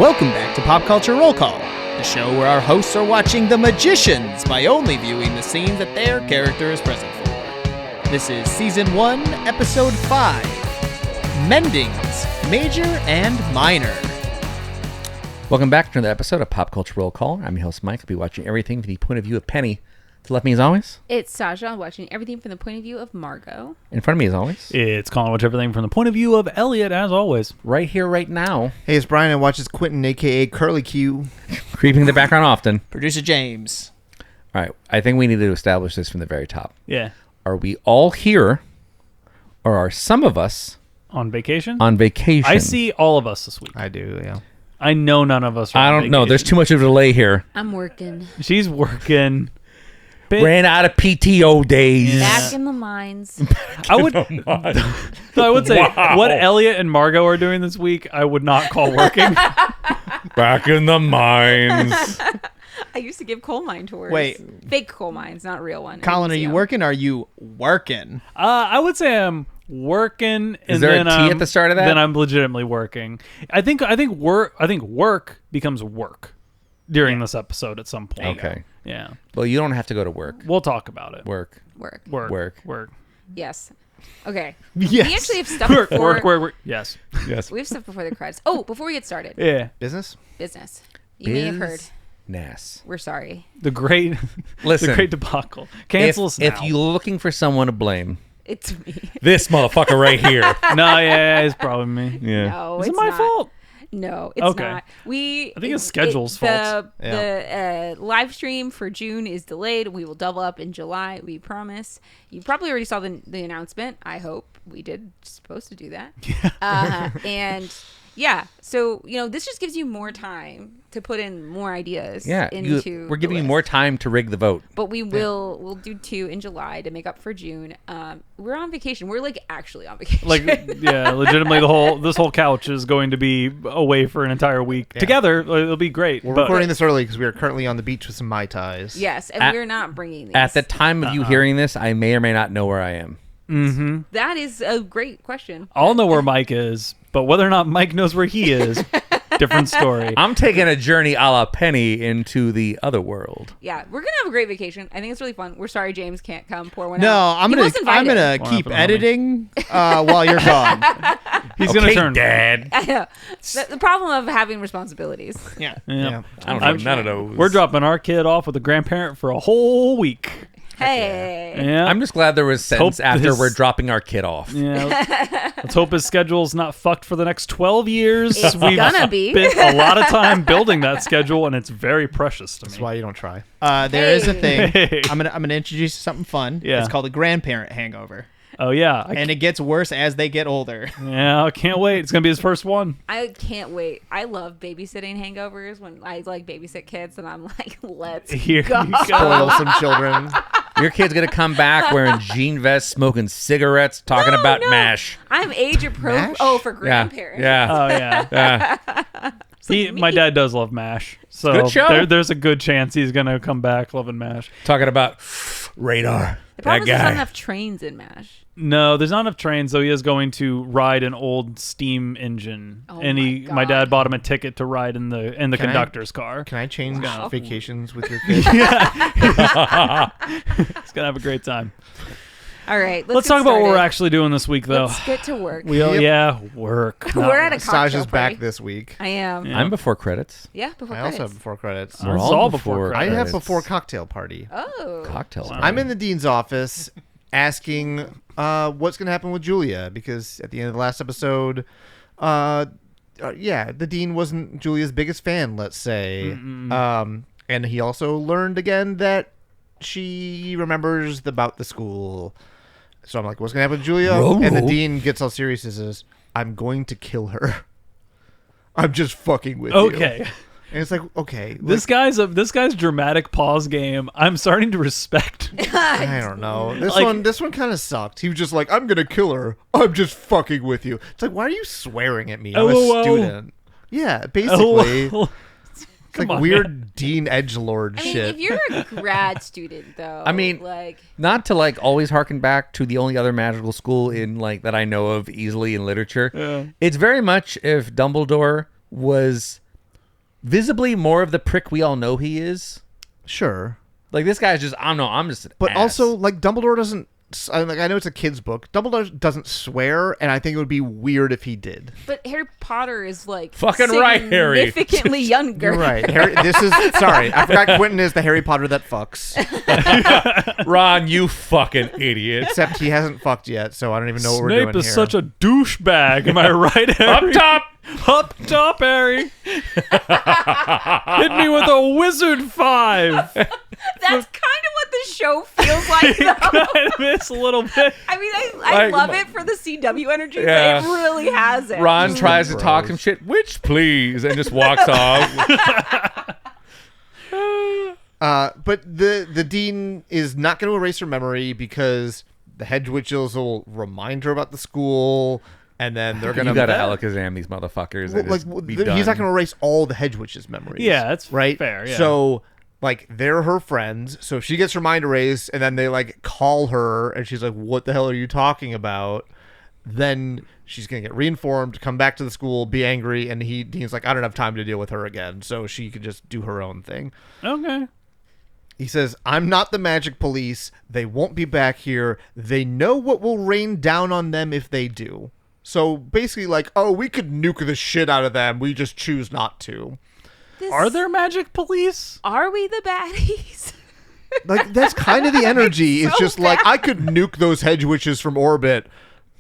Welcome back to Pop Culture Roll Call, the show where our hosts are watching The Magicians by only viewing the scenes that their character is present for. This is Season 1, Episode 5, Mendings, Major and Minor. Welcome back to another episode of Pop Culture Roll Call. I'm your host, Mike. I'll be watching everything from the point of view of Penny. To left me as always. It's Sasha watching everything from the point of view of Margot. In front of me as always. It's Colin watching everything from the point of view of Elliot as always. Right here, right now. Hey, it's Brian and watches Quentin, a.k.a. Curly Q. Creeping in the background often. Producer James. All right. I think we need to establish this from the very top. Yeah. Are we all here, or are some of us On vacation? on vacation? I see all of us this week. I do, yeah. I know none of us are I on don't know. There's too vacation. much of a delay here. I'm working. She's working. Ran out of PTO days. Back in the mines. I would so I would say what Elliot and Margot are doing this week, I would not call working. Back in the mines. I used to give coal mine tours. Wait. Fake coal mines, not real one. Colin, are you working or are you working? I would say I'm working. Is and there then a T at the start of that? Then I'm legitimately working. I think work becomes work during this episode at some point. Okay. Yeah. Well, you don't have to go to work. We'll talk about it. Work. Work. Yes. Okay. Yes. We actually have stuff Work. before. Work. Yes. Yes. We have stuff before the credits. Oh, before we get started. Yeah. Business? Business. You may have heard. Nas. We're sorry. The great, Listen. the great debacle. Cancel us now. If you're looking for someone to blame, It's me. this motherfucker right here. No, yeah, it's probably me. Yeah. No, Is it's it my not. fault? No, it's Okay. not. I think it's schedule's fault. The live stream for June is delayed. We will double up in July. We promise. You probably already saw the announcement. I hope we did. Supposed to do that. Yeah. And yeah, so this just gives you more time to put in more ideas. Yeah. Into we're giving the you more list. time to rig the vote. But we'll do 2 in July to make up for June. We're on vacation. We're like actually on vacation. Like, yeah, legitimately, this whole couch is going to be away for an entire week together. It'll be great. We're but recording this early because we are currently on the beach with some Mai Tais. yes, and At- we're not bringing these. At the time of you hearing this, I may or may not know where I am. That is a great question. I'll know where Mike is, but whether or not Mike knows where he is, different story. I'm taking a journey a la Penny into the other world. Yeah, we're gonna have a great vacation. I think it's really fun. We're sorry James can't come. Pour one No, out. I'm He was gonna invited. keep Well, editing while you're gone. He's going to turn. Dad. I know. The problem of having responsibilities. Yeah. Yeah. I don't know none of those. We're dropping our kid off with a grandparent for a whole week. Hey. Yeah. I'm just glad there was sentence Hope after his- we're dropping our kid off. Yeah. Let's hope his schedule's not fucked for the next 12 years. It's gonna be. Spent a lot of time building that schedule, and it's very precious to me. That's why you don't try. There is a Hey. thing. Hey. I'm gonna introduce you to something fun. Yeah. It's called a grandparent hangover. Oh, yeah. And it gets worse as they get older. Yeah, I can't wait. It's going to be his first one. I can't wait. I love babysitting hangovers when I like babysit kids, and I'm like, let's Here go. you go. Spoil some children. Your kid's going to come back wearing jean vests, smoking cigarettes, talking about MASH. I'm age appropriate. Mash? Oh, for Yeah. grandparents. Yeah. Oh, yeah. Yeah. My dad does love MASH. So Good show. there's a good chance he's going to come back loving MASH. Talking about radar. The problem that is there's not guy. enough trains in MASH. No, there's not enough trains, though. He is going to ride an old steam engine, Oh and my my dad God. bought him a ticket to ride in the Can I- conductor's car. Can I change Wow. vacations with your kids? He's gonna have a great time. All right, Let's get talk about what we're started. actually doing this week, though. Let's get to work. Work. We're at a cocktail Sasha's party. back this week. I am. Yeah. I'm before credits. Yeah, before I credits. also have before credits. We're This is all all before before I have credits. before cocktail party. Oh. Cocktails. Wow. I'm in the dean's office asking what's going to happen with Julia because at the end of the last episode, the dean wasn't Julia's biggest fan, let's say. And he also learned again that she remembers about the school. So I'm like, what's going to happen with Julia? Whoa. And the dean gets all serious and says, I'm going to kill her. I'm just fucking with you. Okay. And it's like, okay. This guy's dramatic pause game. I'm starting to respect. I don't know. Like- This one kind of sucked. He was just like, I'm gonna kill her. I'm just fucking with you. It's like, why are you swearing at me? I'm LOL. a student. Yeah, basically. LOL. It's like Come on, weird man. Dean Edgelord I mean, shit. if you're a grad student, though, I mean, like, Not to like always harken back to the only other magical school in like that I know of easily in literature. Yeah. It's very much if Dumbledore was visibly more of the prick we all know he is. Sure. Like, this guy's just, I don't know, I'm just an But ass. also, like, Dumbledore doesn't... I know it's a kid's book. Dumbledore doesn't swear, and I think it would be weird if he did. But Harry Potter is like Fucking right, Harry. significantly younger. You're right. Sorry, I forgot Quentin is the Harry Potter that fucks. Ron, you fucking idiot. Except he hasn't fucked yet, so I don't even know what we're Snape doing is here. such a douchebag. Am I right, Up Harry? top! Up top, Harry. Hit me with a wizard 5. That's kind of what the show feels like, though. Kind of is a little bit. I mean, I Like, love it for the CW energy, Yeah. but it really has it. Ron tries to talk some shit, which please, and just walks off. But the dean is not going to erase her memory because the hedge witches will remind her about the school, and then they're going You gotta Alakazam these motherfuckers. and just be done. he's not going to erase all the hedge witches' memories. Yeah, that's right. fair. Yeah. So like they're her friends. So if she gets her mind erased, and then they like call her, and she's like, "What the hell are you talking about?" Then she's gonna get reinformed, come back to the school, be angry, and Dean's like, "I don't have time to deal with her again," so she could just do her own thing. Okay. He says, "I'm not the magic police. They won't be back here. They know what will rain down on them if they do." So basically, like, oh, we could nuke the shit out of them. We just choose not to. Are there magic police? Are we the baddies? Like, that's kind of the energy. It's so just like, I could nuke those hedge witches from orbit,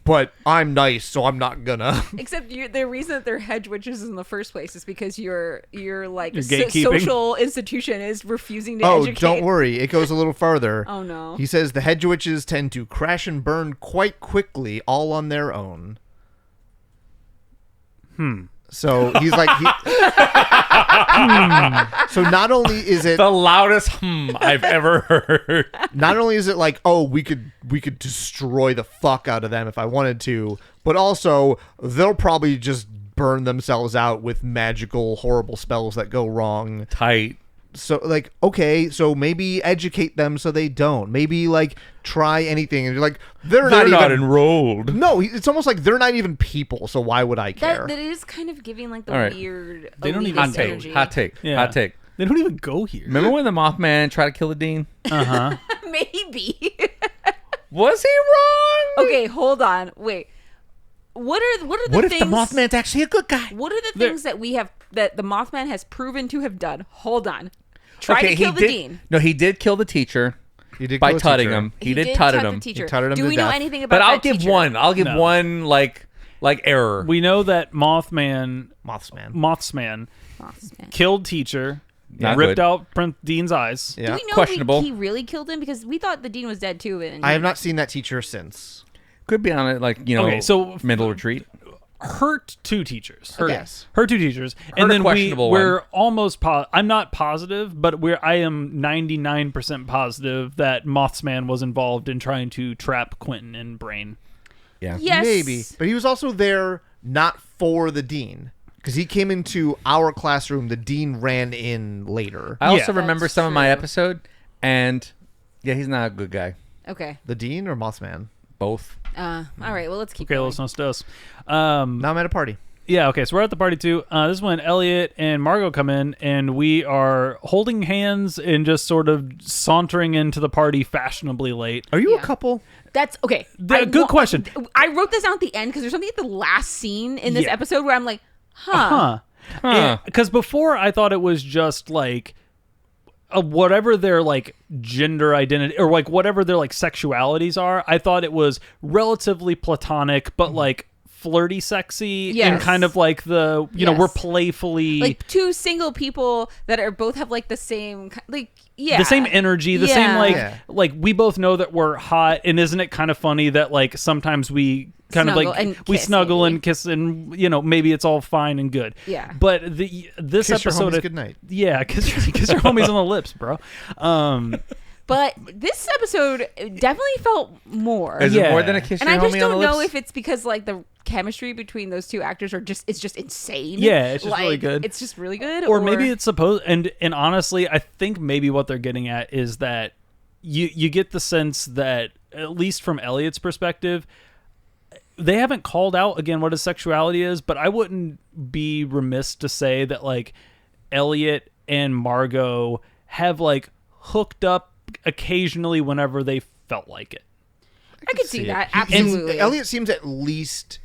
but I'm nice, so I'm not gonna. Except the reason that they're hedge witches in the first place is because your like gatekeeping. social institution is refusing to Oh, educate. don't worry. It goes a little farther. Oh, no. He says the hedge witches tend to crash and burn quite quickly, all on their own. So he's like, So not only is it the loudest I've ever heard. not only is it like, oh, we could destroy the fuck out of them if I wanted to, but also they'll probably just burn themselves out with magical horrible spells that go wrong. Tight. So like, okay, so maybe educate them so they don't. Maybe like try anything, and you're like, they're not even enrolled. No, it's almost like they're not even people. So why would I care? That is kind of giving like the All right. weird. They don't even elitist Hot take. energy. Hot take. Yeah. Hot take. They don't even go here. Remember when the Mothman tried to kill the dean? Maybe. Was he wrong? Okay, hold on. Wait. What are the What if things? the Mothman's actually a good guy? What are the things that the Mothman has proven to have done? Hold on. Try Okay, to kill he the did. dean. No, he did kill the teacher He did by kill a tutting teacher. him. He did tut tutted the him. teacher. tutted him Do to we know death. anything about But I'll that give teacher? one. I'll give No. one like error. We know that Mothsman Mothsman. killed teacher, Not ripped good. out Prince Dean's eyes. Yeah. Do we know Questionable. he really killed him? Because we thought the dean was dead too. And I have not seen that teacher since. Could be on it, like, Okay, so mental retreat. Hurt two teachers. Yes. Hurt two teachers. Hurt And a then questionable we're almost I'm not positive, but I am 99% positive that Mothsman was involved in trying to trap Quentin and Brain. Yeah. Yes. Maybe. But he was also there not for the dean. Because he came into our classroom. The dean ran in later. I also Yeah. remember That's some of my true. episode, and yeah, he's not a good guy. Okay. The dean or Mothman? Both. All right. Well, let's keep Okay, going. listen to us. Now I'm at a party. Yeah, okay, so we're at the party too. This is when Elliot and Margot come in, and we are holding hands and just sort of sauntering into the party fashionably late. Are you Yeah. a couple? That's okay. Good question. I wrote this down at the end because there's something at the last scene in this Yeah. episode where I'm like, huh. Because before I thought it was just like whatever their like gender identity or like whatever their like sexualities are, I thought it was relatively platonic, but like flirty sexy and Yes. kind of like the, you know, Yes. we're playfully Like two single people that are both have like the same the same energy, the same Yeah. like Yeah. like we both know that we're hot, and isn't it kind of funny that like sometimes we kind Snuggle of like and we kiss, snuggle maybe. and kiss, and you know, maybe it's all fine and good. Yeah. But this Kiss your episode homies goodnight. Yeah, kiss your homies on the lips, bro. But this episode definitely felt more. Is Yeah. it more than a kiss And your I just homie on don't the know lips? if it's because like the chemistry between those two actors are just insane. Yeah, it's just really Like, good. It's just really good. Or maybe it's supposed, and honestly, I think maybe what they're getting at is that you get the sense that, at least from Elliot's perspective, they haven't called out again what his sexuality is, but I wouldn't be remiss to say that like Elliot and Margot have like hooked up occasionally whenever they felt like it. I could see that. And Absolutely. Elliot seems at least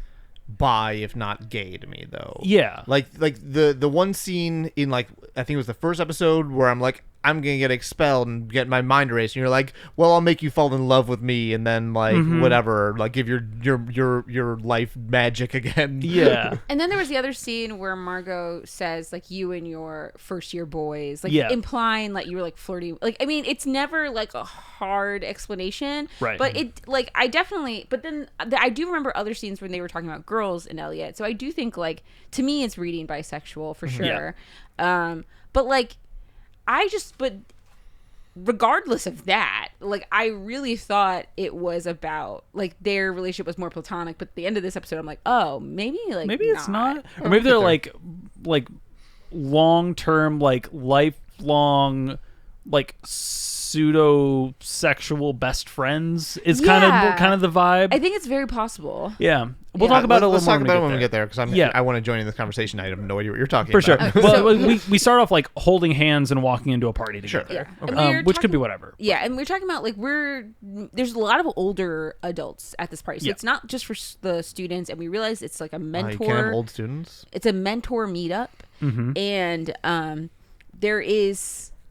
bi, if not gay, to me, though. Yeah. Like the one scene in, like, I think it was the first episode where I'm like, I'm gonna get expelled and get my mind erased, and you're like, well, I'll make you fall in love with me, and then like whatever, like give your life magic again. Yeah. And then there was the other scene where Margot says, like, you and your first year boys, like, Yeah. implying that you were like flirting. Like, I mean, it's never like a hard explanation, Right. But it, like, I definitely, but then I do remember other scenes when they were talking about girls and Elliot. So I do think, like, to me, it's reading bisexual for sure. But like, but regardless of that, like, I really thought it was about, like, their relationship was more platonic, but at the end of this episode I'm like, oh, maybe It's not, or maybe they're like long-term, like lifelong, like pseudo sexual best friends is kind of the vibe. I think it's very possible. Yeah. We'll talk about it a little Let's more talk about it when we get there, because Yeah. I want to join in this conversation. I have no idea what you're talking for about. sure. Well, we start off like holding hands and walking into a party together. Yeah. And we're Which could talking- be whatever. Yeah, and we're talking about, like, there's a lot of older adults at this party, so Yeah. it's not just for the students, and we realize it's like a You mentor. can't have old students. It's a mentor meetup, and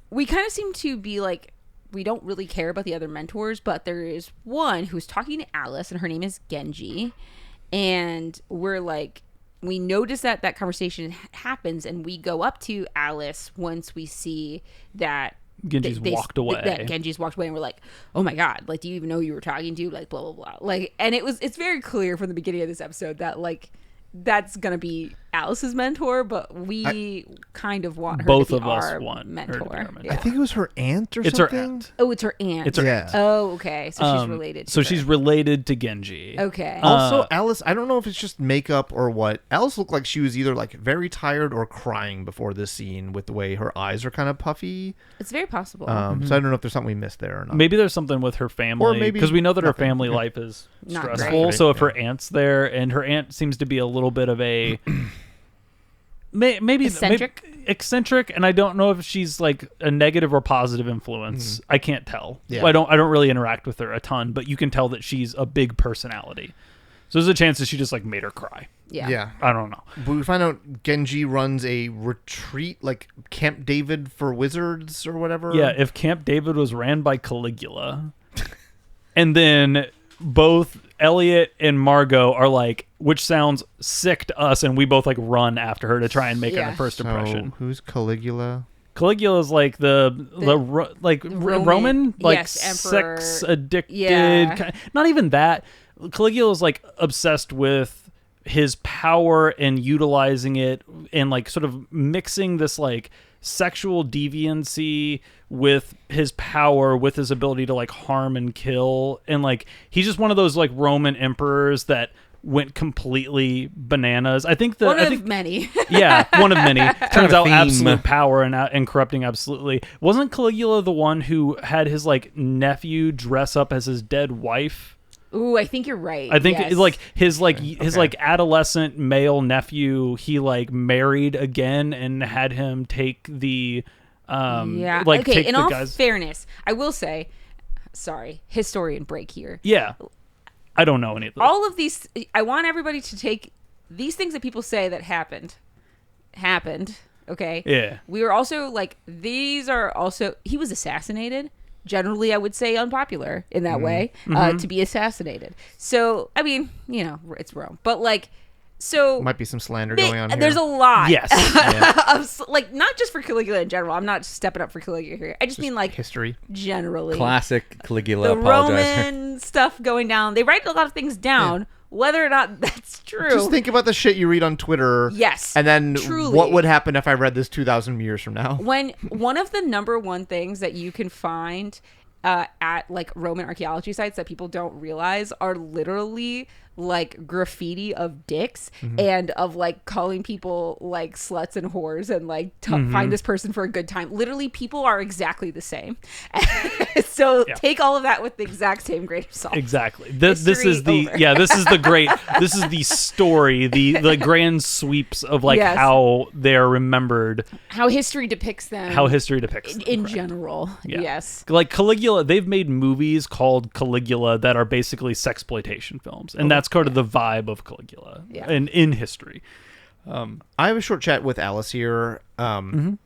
we kind of seem to be like, we don't really care about the other mentors, but there is one who's talking to Alice, and her name is Genji, and we're like, we notice that conversation happens, and we go up to Alice once we see that Genji's walked away. That Genji's walked away, and we're like, oh my god, like, do you even know who you were talking to? Like, blah blah blah. Like, and it's very clear from the beginning of this episode that, like, that's gonna be Alice's mentor, but we kind of want her Both to be of us our want her to be mentor. our mentor. Yeah. I think it was her aunt or It's her something. aunt. Oh, it's her aunt. It's her Yeah. aunt. Oh, okay. So she's related. To So her. she's related to Genji. okay. Also, Alice, I don't know if it's just makeup or what. Alice looked like she was either like very tired or crying before this scene with the way her eyes are kind of puffy. It's very possible. So I don't know if there's something we missed there or not. Maybe there's something with her family, maybe because we know that her nothing. family life is Not stressful. great. So if her aunt's there, and her aunt seems to be a little bit of a maybe eccentric, and I don't know if she's like a negative or positive influence. I can't tell. Yeah. I don't really interact with her a ton, but you can tell that she's a big personality. So there's a chance that she just like made her cry. yeah. I don't know. But we find out Genji runs a retreat, like Camp David for wizards or whatever. Yeah, if Camp David was ran by Caligula, and then both Elliot and Margot are like, which sounds sick to us, and we both like run after her to try and make Yeah. a first So, impression. who's Caligula? Caligula is like the Roman, like, yes, emperor. sex addicted. Yeah. Not even that. Caligula is like obsessed with his power and utilizing it, and like sort of mixing this like sexual deviancy with his power, with his ability to like harm and kill, and like he's just one of those like Roman emperors that went completely bananas. I think One of many. yeah, one of many. Turns a out theme. absolute power and corrupting absolutely. Wasn't Caligula the one who had his like nephew dress up as his dead wife? Ooh, I think you're right. I think yes. like his adolescent male nephew, he like married again and had him take the yeah. like okay, take in the all guys. fairness, I will say, sorry, historian break here. Yeah. I don't know any of this. All of these, I want everybody to take these things that people say that happened. Okay. Yeah. We were also like, these are also, he was assassinated. Generally, I would say unpopular in that way, to be assassinated. So, I mean, you know, it's Rome. But like, so Might be some slander going on here. there's a lot. Yes. Of, like, not just for Caligula in general. I'm not stepping up for Caligula here. I just mean like history. generally. Classic Caligula The apologizer. Roman stuff going down. They write a lot of things down. Whether or not that's true. Just think about the shit you read on Twitter. Yes, And then truly. what would happen if I read this 2,000 years from now? When one of the number one things that you can find at like Roman archaeology sites that people don't realize are literally like graffiti of dicks and of like calling people like sluts and whores and like find this person for a good time. Literally, people are exactly the same. So take all of that with the exact same grain of salt. Exactly. This is the this is the story, the grand sweeps of like how they're remembered, how history depicts them, in general. Yeah. Yes, like Caligula, they've made movies called Caligula that are basically sexploitation films, and that's kind of the vibe of Caligula in history. I have a short chat with Alice here, and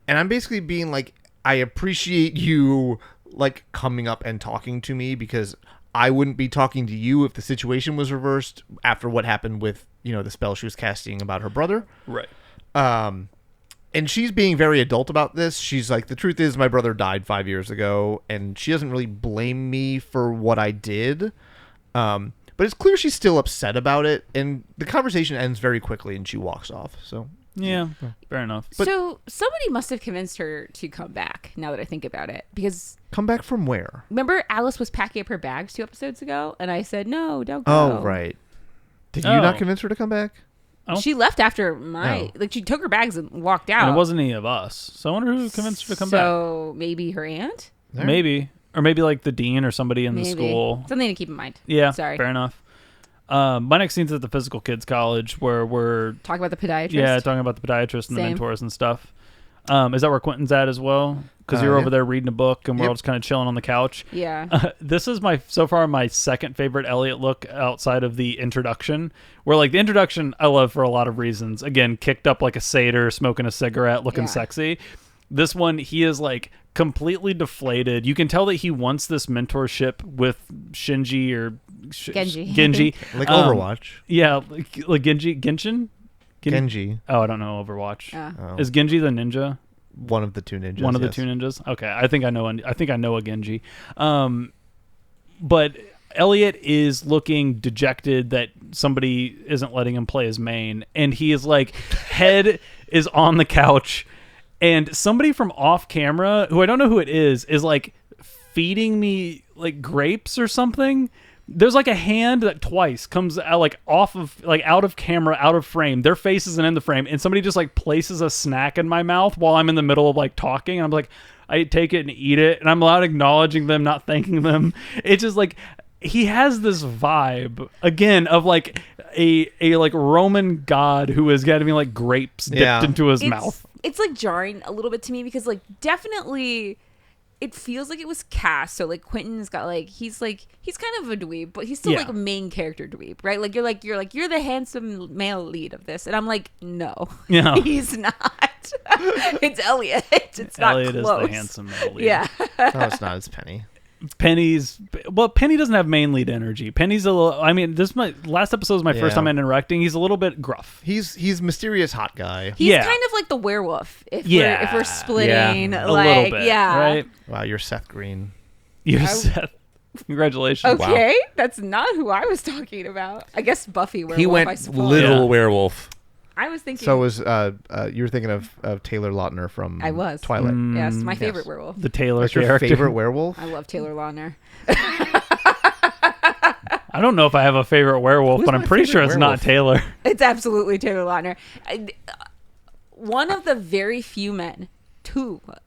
I'm basically being like, I appreciate you like coming up and talking to me, because I wouldn't be talking to you if the situation was reversed after what happened with, you know, the spell she was casting about her brother. Right. And she's being very adult about this. She's like, the truth is my brother died 5 years ago, and she doesn't really blame me for what I did. But it's clear she's still upset about it, and the conversation ends very quickly, and she walks off. So yeah, fair enough. But so somebody must have convinced her to come back, now that I think about it. Because come back from where? Remember Alice was packing up her bags 2 episodes ago, and I said, no, don't go. Oh, right. Did you not convince her to come back? She left after like she took her bags and walked out. And it wasn't any of us. So I wonder who convinced her to come back. So maybe her aunt? Maybe. Or maybe like the dean or somebody in the school. Something to keep in mind. Yeah, sorry. Fair enough. My next scene's at the physical kids college, where we're talking about the pediatrist. Yeah, talking about the pediatrist and the mentors and stuff. Is that where Quentin's at as well? Because you're over there reading a book, and we're all just kind of chilling on the couch. Yeah. This is so far my second favorite Elliot look outside of the introduction, where like the introduction I love for a lot of reasons. Again, kicked up like a satyr, smoking a cigarette, looking sexy. This one, he is like completely deflated. You can tell that he wants this mentorship with Shinji or Genji. Like Overwatch. Yeah, like Genshin? Genji. Oh, I don't know Overwatch. Is Genji the ninja? One of the 2 ninjas. One of the 2 ninjas? Okay, I think I know a Genji. But Elliot is looking dejected that somebody isn't letting him play his main, and he is like, head is on the couch, and somebody from off camera, who I don't know who it is like feeding me like grapes or something. There's like a hand that twice comes out, like off of, like out of camera, out of frame. Their face isn't in the frame, and somebody just like places a snack in my mouth while I'm in the middle of like talking. And I'm like, I take it and eat it, and I'm not acknowledging them, not thanking them. It's just like he has this vibe again of like a like Roman god who is getting like grapes dipped into his mouth. It's like jarring a little bit to me, because like definitely it feels like it was cast. So like Quentin's got like he's kind of a dweeb, but he's still like a main character dweeb, right? Like you're the handsome male lead of this, and I'm like, no, he's not. It's Elliot. It's not Elliot close. Is the handsome male lead. Yeah. No, it's not. It's Penny. Penny doesn't have main lead energy. Penny's a little. I mean, last episode was my first time interacting. He's a little bit gruff. He's mysterious hot guy. He's kind of like the werewolf. If we're splitting, a little bit, right? Wow, you're Seth Green. Seth. Congratulations. Okay, that's not who I was talking about. I guess Buffy werewolf. He went I suppose. little werewolf. I was thinking. So was you were thinking of Taylor Lautner from Twilight? Yes, my favorite werewolf. The Taylor That's character. your favorite werewolf? I love Taylor Lautner. I don't know if I have a favorite werewolf, but I'm pretty sure it's not Taylor. It's absolutely Taylor Lautner. One of the very few men,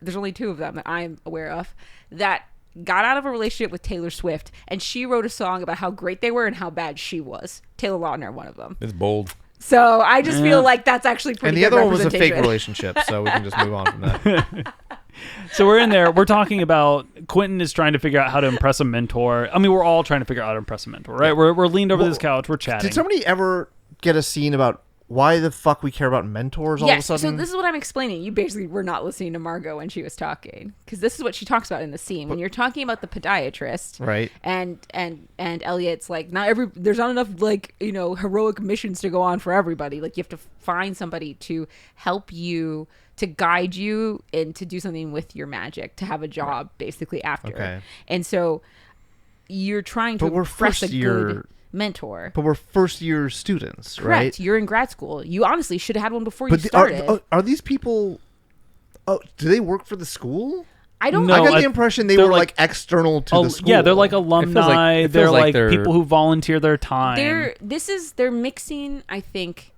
there's only 2 of them that I'm aware of, that got out of a relationship with Taylor Swift, and she wrote a song about how great they were and how bad she was. Taylor Lautner, one of them. It's bold. So I just feel like that's actually pretty good. And the other one was a fake representation. relationship, so we can just move on from that. So we're in there. We're talking about Quentin is trying to figure out how to impress a mentor. I mean, we're all trying to figure out how to impress a mentor, right? We're leaned over this couch. We're chatting. Did somebody ever get a scene about why the fuck we care about mentors all of a sudden? So this is what I'm explaining. You basically were not listening to Margot when she was talking, because this is what she talks about in the scene. When you're talking about the podiatrist, right? And Elliot's like, there's not enough like, you know, heroic missions to go on for everybody. Like you have to find somebody to help you, to guide you, and to do something with your magic, to have a job basically after. Okay. And so you're trying to impress a good mentor. But we're first-year students, Correct. right? You're in grad school. You honestly should have had one before you started. Are these people... Oh, do they work for the school? I don't No, I got know. the impression they they're were like- external to the school. Yeah, they're like alumni. it feels They're like like they're- people who volunteer their time. They're mixing, I think,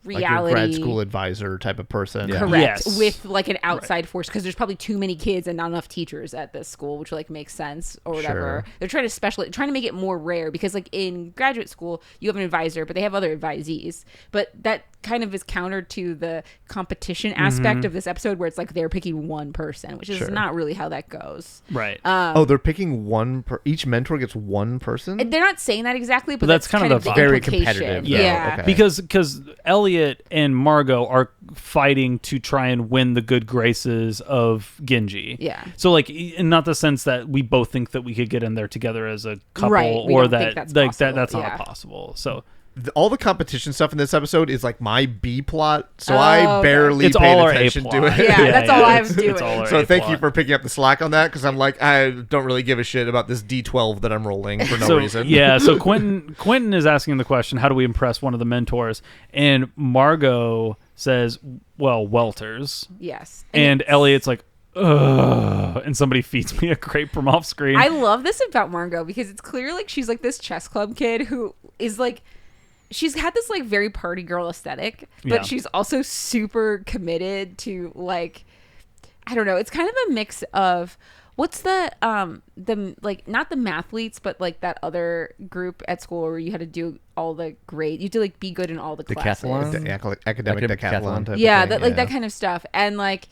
like reality. your grad school advisor type of person. Yeah. Correct. Yes. With like an outside force, because there's probably too many kids and not enough teachers at this school, which like makes sense or whatever. Sure. They're trying to make it more rare, because like in graduate school you have an advisor, but they have other advisees. But that kind of is counter to the competition aspect of this episode, where it's like they're picking one person, which is Sure. not really how that goes. right. Oh, they're picking each mentor gets one person? And they're not saying that exactly, but That's that's kind of the vibe. Very implication. competitive, though. Yeah. Okay. Because Elliot and Margot are fighting to try and win the good graces of Genji. Yeah. So like, in not the sense that we both think that we could get in there together as a couple, Right, we or don't that think that's like possible, that's yeah. not possible. So All the competition stuff in this episode is like my B plot, so Oh, I okay. barely it's paid all our A attention to plot. it. Yeah, that's all I was doing. It's all our So A thank you plot. for picking up the slack on that, because I'm like, I don't really give a shit about this D12 that I'm rolling for no reason. Yeah, so Quentin is asking the question, how do we impress one of the mentors? And Margot says, well, welters. Yes. And Elliot's like, ugh, and somebody feeds me a grape from off screen. I love this about Margot, because it's clear like she's like this chess club kid who is like, she's had this like very party girl aesthetic, but Yeah. she's also super committed to like, I don't know, it's kind of a mix of what's the like, not the mathletes, but like that other group at school where you had to do all the grade, you had to like be good in all the classes. Decathlon? The academic decathlon type Yeah, of thing. that like that kind of stuff. And like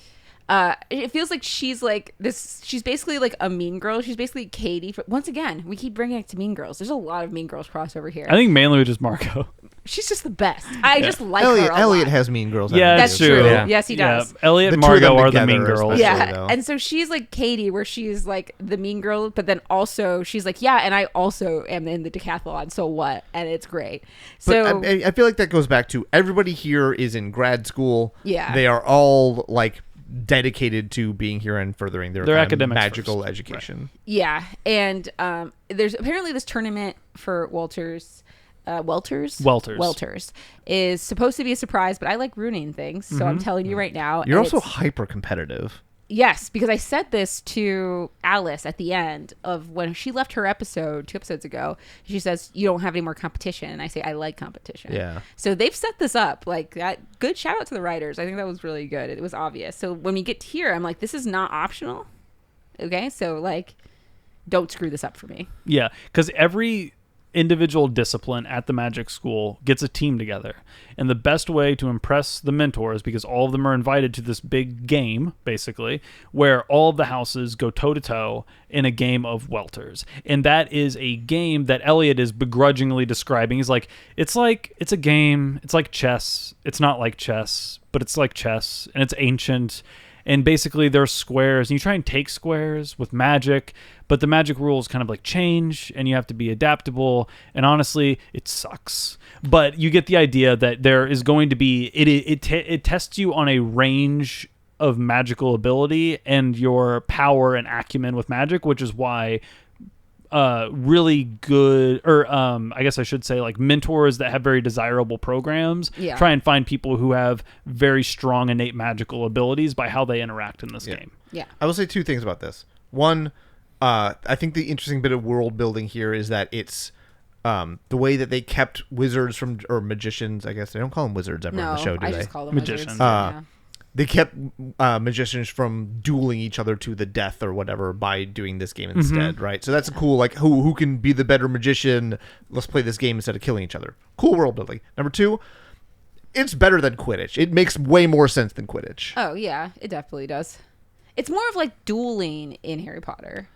it feels like she's like this, she's basically like a mean girl. She's basically Katie. Once again, we keep bringing it to Mean Girls. There's a lot of Mean Girls crossover here. I think mainly just Margot. She's just the best. I just like Elliot, her a Elliot lot. has mean girls. Yeah, That's attitude. true. Yeah. Yes, he does. Elliot The and two of them Margot are the together mean girls. especially. Yeah, though. and so she's like Katie, where she's like the mean girl, but then also she's like, yeah, and I also am in the decathlon, so what? And it's great. But So I feel like that goes back to everybody here is in grad school. Yeah. They are all like dedicated to being here and furthering their Their kind of academics magical first. education. yeah, and there's apparently this tournament for Welters is supposed to be a surprise, but I like ruining things, so I'm telling you right now. You're and also it's- hyper competitive. yes, because I said this to Alice at the end of when she left her episode 2 episodes ago. She says, you don't have any more competition, and I say I like competition. Yeah. So they've set this up like that. Good shout out to the writers. I think that was really good. It was obvious. So when we get here, I'm like, this is not optional. Okay, so like, don't screw this up for me. Yeah, because every individual discipline at the magic school gets a team together. And the best way to impress the mentors, because all of them are invited to this big game, basically, where all of the houses go toe-to-toe in a game of welters. And that is a game that Elliot is begrudgingly describing. He's like, it's a game. It's like chess. It's not like chess, but it's like chess. And it's ancient. And basically there's squares, and you try and take squares with magic, but the magic rules kind of like change, and you have to be adaptable. And honestly, it sucks. But you get the idea that there is going to be, it tests you on a range of magical ability and your power and acumen with magic, which is why really good, or I guess I should say, like, mentors that have very desirable programs try and find people who have very strong innate magical abilities by how they interact in this game. Yeah. I will say 2 things about this. One, I think the interesting bit of world building here is that it's the way that they kept wizards from, or magicians, I guess. They don't call them wizards ever on the show, do I they? just call them Magicians. wizards. Yeah. They kept magicians from dueling each other to the death or whatever by doing this game instead, right? So that's a cool, like, who can be the better magician? Let's play this game instead of killing each other. Cool world building. Number 2, it's better than Quidditch. It makes way more sense than Quidditch. Oh yeah, it definitely does. It's more of like dueling in Harry Potter,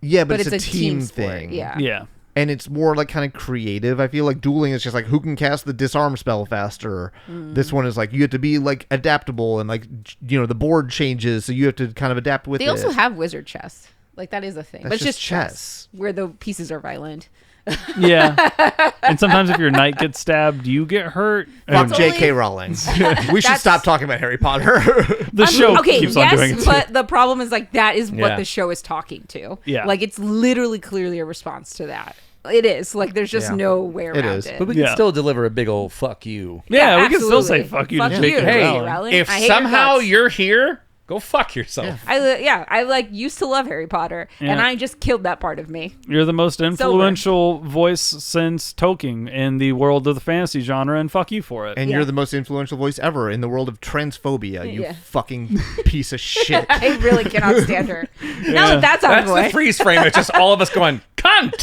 Yeah, but but it's a team sport. thing. Yeah. Yeah. And it's more like kind of creative. I feel like dueling is just like who can cast the disarm spell faster. This one is like you have to be like adaptable, and like, you know, the board changes, so you have to kind of adapt with it. They also have wizard chess. Like that is a thing. That's but it's just just chess chess. where the pieces are violent. Yeah. And sometimes if your knight gets stabbed, you get hurt. Fuck That's J.K. only- Rowling. We should That's- stop talking about Harry Potter. The show Okay, keeps on doing it yes, too. but the problem is like that is what Yeah. the show is talking to. Yeah. Like it's literally clearly a response to that. It is. Like there's just Yeah. no way around It is. it. But we Yeah. can still deliver a big old fuck you. Yeah, we can still say absolutely. fuck you Fuck to you, J.K. J.K. Rowling. Rowling. If I hate your somehow guts. you're here, Go fuck yourself. I like used to love Harry Potter, and Yeah. I just killed that part of me. You're the most influential voice since Tolkien in the world of the fantasy genre, and fuck you for it. And Yeah. you're the most influential voice ever in the world of transphobia, you Yeah. fucking piece of shit. I really cannot stand her. Now that's out of That's the way. the freeze frame. It's just all of us going, cunt!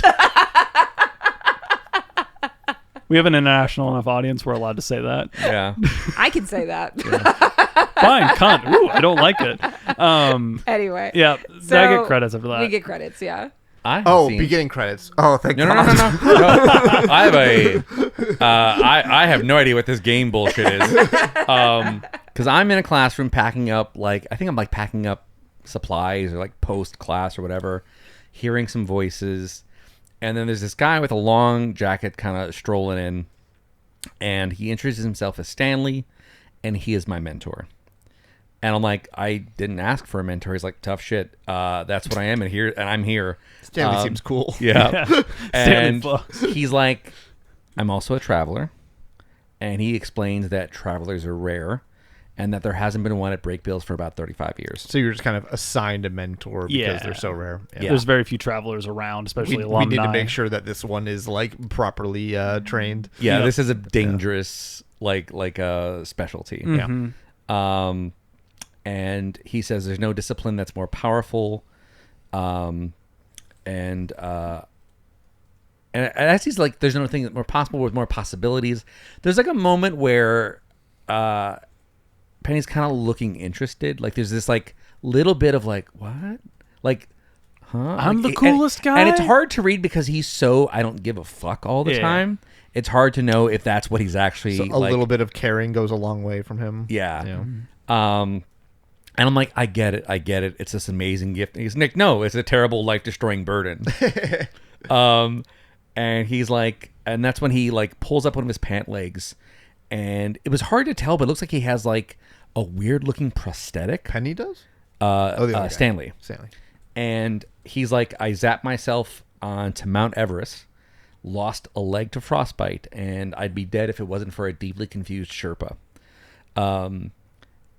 We have an international enough audience we're allowed to say that. Yeah. I can say that. Fine, cunt. Ooh, I don't like it. Anyway. Yeah, So I get credits for that. We get credits, yeah. Beginning credits. Oh, thank No. God. No. I have I have no idea what this game bullshit is. Because I'm in a classroom packing up, I think I'm packing up supplies or post class or whatever, hearing some voices. And then there's this guy with a long jacket kind of strolling in, and he introduces himself as Stanley, and he is my mentor. And I'm like, I didn't ask for a mentor. He's like, tough shit. That's what I am, and I'm here. Stanley seems cool. Yeah. And Stanley he's like, I'm also a traveler. And he explains that travelers are rare and that there hasn't been one at Brakebills for about 35 years. So you're just kind of assigned a mentor because Yeah. they're so rare. Yeah. There's very few travelers around, especially We alumni. need to make sure that this one is properly trained. Yeah, Yep. this is a dangerous specialty. Mhm. And he says there's no discipline that's more powerful. And as he's like, there's no thing that's more possible with more possibilities. There's a moment where Penny's kind of looking interested. There's this little bit of what? Huh? I'm the coolest guy? And it's hard to read because he's so I don't give a fuck all the Yeah. time. It's hard to know if that's what he's actually So a little bit of caring goes a long way from him. Yeah. And I'm like, I get it. It's this amazing gift. And he's Nick, no, it's a terrible life-destroying burden. And he's like, and that's when he pulls up one of his pant legs, and it was hard to tell, but it looks like he has a weird-looking prosthetic. Penny does? The other guy. Stanley. Stanley. And he's like, I zapped myself onto Mount Everest, lost a leg to frostbite, and I'd be dead if it wasn't for a deeply confused Sherpa.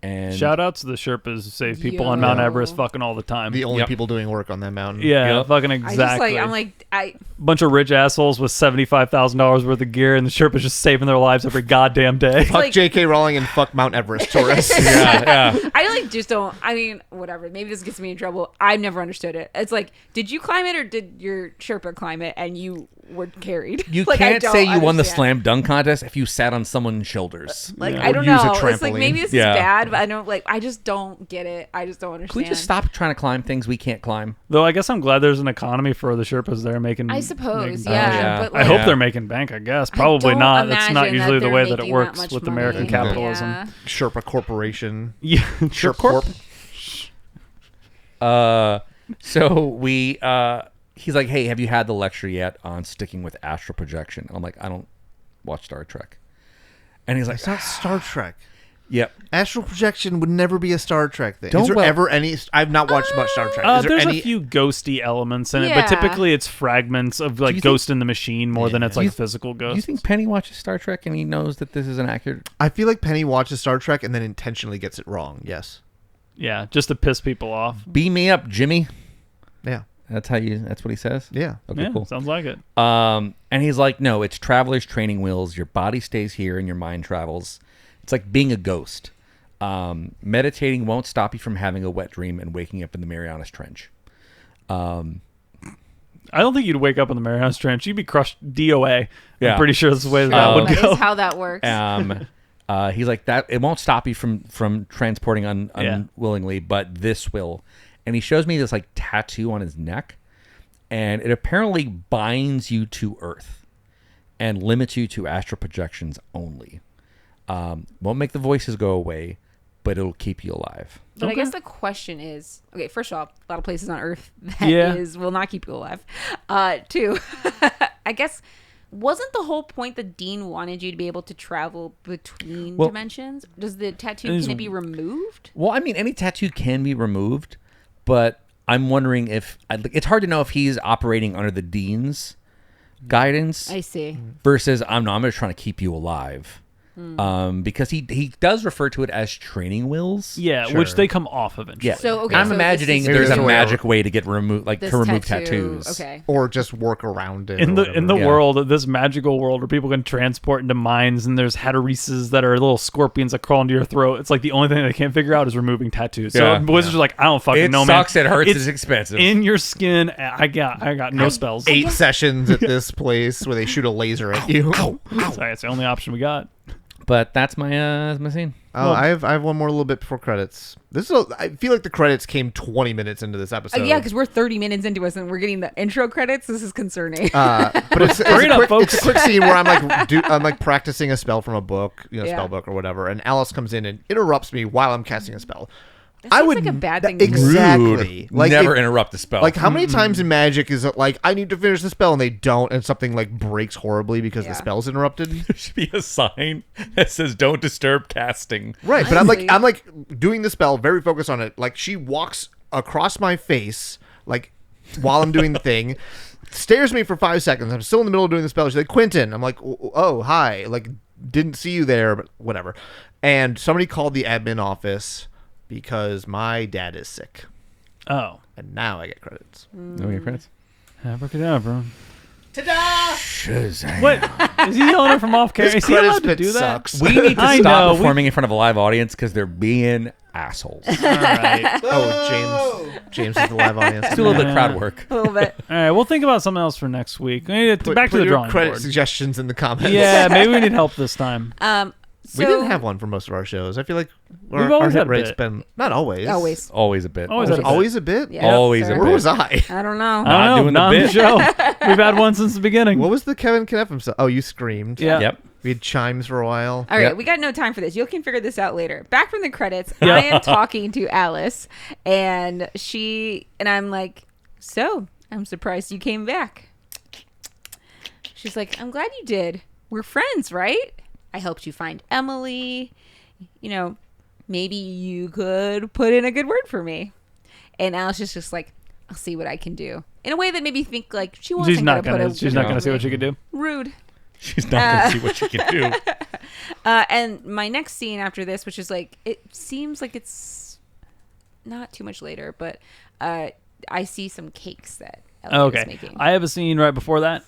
And Shout out to the Sherpas who save people on Yo. Mount Everest fucking all the time. The only Yep. people doing work on that mountain. Yeah, Yep. fucking I exactly. just Bunch of rich assholes with $75,000 worth of gear, and the Sherpas just saving their lives every goddamn day. Fuck J.K. Rowling and fuck Mount Everest tourists. yeah. I just don't. I mean, whatever. Maybe this gets me in trouble. I've never understood it. It's did you climb it or did your Sherpa climb it and you were carried? You I can't don't say you won the understand. slam dunk contest if you sat on someone's shoulders. I Or don't use a know. It's trampoline. maybe this Yeah. is bad, but I don't I just don't get it. I just don't understand. Can we just stop trying to climb things we can't climb? Though I guess I'm glad there's an economy for the Sherpas there making. I suppose, making- yeah. yeah. But I hope Yeah. they're making bank. I guess probably don't not. That's not imagine usually the they're way that it making works much with money. American capitalism. Yeah. Sherpa Corporation. Yeah, SherpCorp? So we he's like, hey, have you had the lecture yet on sticking with astral projection? And I'm like, I don't watch Star Trek. And he's like, It's not Star Trek. yep. Astral projection would never be a Star Trek thing. Don't Is there well- ever any? I've not watched much Star Trek. Is there there's any? a few ghosty elements in it, Yeah. but typically it's fragments of you think- Ghost in the Machine more than it's Do you- physical Do ghosts. you think Penny watches Star Trek and he knows that this is an accurate? I feel like Penny watches Star Trek and then intentionally gets it wrong. Yes. Yeah, just to piss people off. Beam me up, Jimmy. Yeah. That's what he says? Yeah. Okay, Yeah, cool. sounds like it. And he's like, no, it's traveler's training wheels. Your body stays here and your mind travels. It's like being a ghost. Meditating won't stop you from having a wet dream and waking up in the Marianas Trench. I don't think you'd wake up in the Marianas Trench. You'd be crushed DOA. Yeah. I'm pretty sure that's the way that Oh, would that go. is how that works. He's like, that it won't stop you from transporting Yeah. unwillingly, but this will. And he shows me this tattoo on his neck, and it apparently binds you to Earth and limits you to astral projections only. Won't make the voices go away, but it'll keep you alive. But I Okay. guess the question is, okay, first off, a lot of places on Earth that will not keep you alive. Two, I guess, wasn't the whole point that Dean wanted you to be able to travel between dimensions? Does the tattoo, can it be removed? Well, I mean, any tattoo can be removed, but I'm wondering if it's hard to know if he's operating under the Dean's guidance I see. versus I'm just trying to keep you alive. because he does refer to it as training wheels. Yeah, Sure. which they come off eventually. Yeah. So, okay, I'm so imagining this is- there's a Maybe magic way to get remove This to remove tattoo. tattoos. Okay. Or just work around it. In or the whatever. Yeah. world, this magical world where people can transport into mines, and there's hattereses that are little scorpions that crawl into your throat. It's like the only thing they can't figure out is removing tattoos. So Yeah. wizards are like, I don't fucking It know, man. sucks. It hurts. It's expensive. in your skin. I got no spells. 8 sessions at this place where they shoot a laser at you. Sorry, it's the only option we got. But that's my scene. Oh, I have one more little bit before credits. I feel like the credits came 20 minutes into this episode. Yeah, because we're 30 minutes into us and we're getting the intro credits. This is concerning. But it's Hurry it up, folks. It's a quick scene where I'm like practicing a spell from a book, Yeah. spell book or whatever, and Alice comes in and interrupts me while I'm casting a spell. That seems like a bad thing to do. Exactly. Rude. Like Never if- interrupt the spell. Like how many times in Magic is it like I need to finish the spell and they don't, and something like breaks horribly because Yeah. the spell's interrupted? there should be a sign that says "Don't disturb casting." Right, but Honestly. I'm like doing the spell, very focused on it. Like she walks across my face, like while I'm doing the thing, stares at me for 5 seconds. I'm still in the middle of doing the spell. She's like, "Quentin." I'm like, "Oh, hi." Like, didn't see you there, but whatever. And somebody called the admin office because my dad is sick, Oh, and now I get credits. No, your credits. abracadabra. Shazam. What is he yelling it from off camera? This Is he credits allowed to bit do that? sucks. We need to I stop know, performing in front of a live audience because they're being assholes. All right. Oh, James is the live audience. Do a little bit of crowd work. a little bit. All right, we'll think about something else for next week. We need to, back to Put the your drawing credit board. suggestions in the comments. Yeah, maybe we need help this time. So, We didn't have one for most of our shows. I feel like We've our always hit had a rate's bit. been not always. always. Always a bit. Always Was had it a bit. always a bit? Yeah, Always sir. a Where bit. was I? I don't know. I don't know. doing the Not on the bit. show. We've had one since the beginning. What was the Kevin Kneff himself? Oh, you screamed. Yeah. Yep. We had chimes for a while. All right, Yep. we got no time for this. You can figure this out later. Back from the credits, Yeah. I am talking to Alice, and I'm like, "So, I'm surprised you came back." She's like, "I'm glad you did. We're friends, right? I helped you find Emily. You know, maybe you could put in a good word for me." And Alice is just like, "I'll see what I can do." In a way that made me think like she wasn't She's not gonna put gonna. a She's good not word gonna for see me. what she can do. Rude. She's not going to see what she can do. And my next scene after this, which is like, it seems like it's not too much later, but I see some cakes that Elliot is Okay. making. I have a scene right before that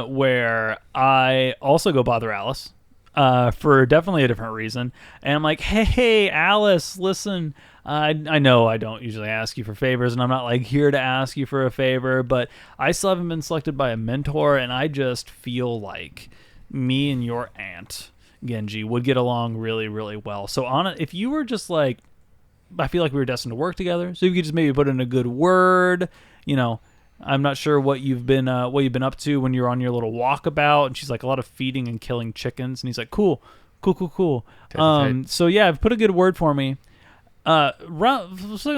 where I also go bother Alice for definitely a different reason. And I'm like, hey, Alice, listen, I know I don't usually ask you for favors, and I'm not like here to ask you for a favor, but I still haven't been selected by a mentor, and I just feel like me and your aunt, Genji, would get along really, really well. So if you were just like, I feel like we were destined to work together. So you could just maybe put in a good word, I'm not sure what you've been up to when you're on your little walkabout. And she's like, a lot of feeding and killing chickens. And he's like, cool. So yeah, put a good word for me.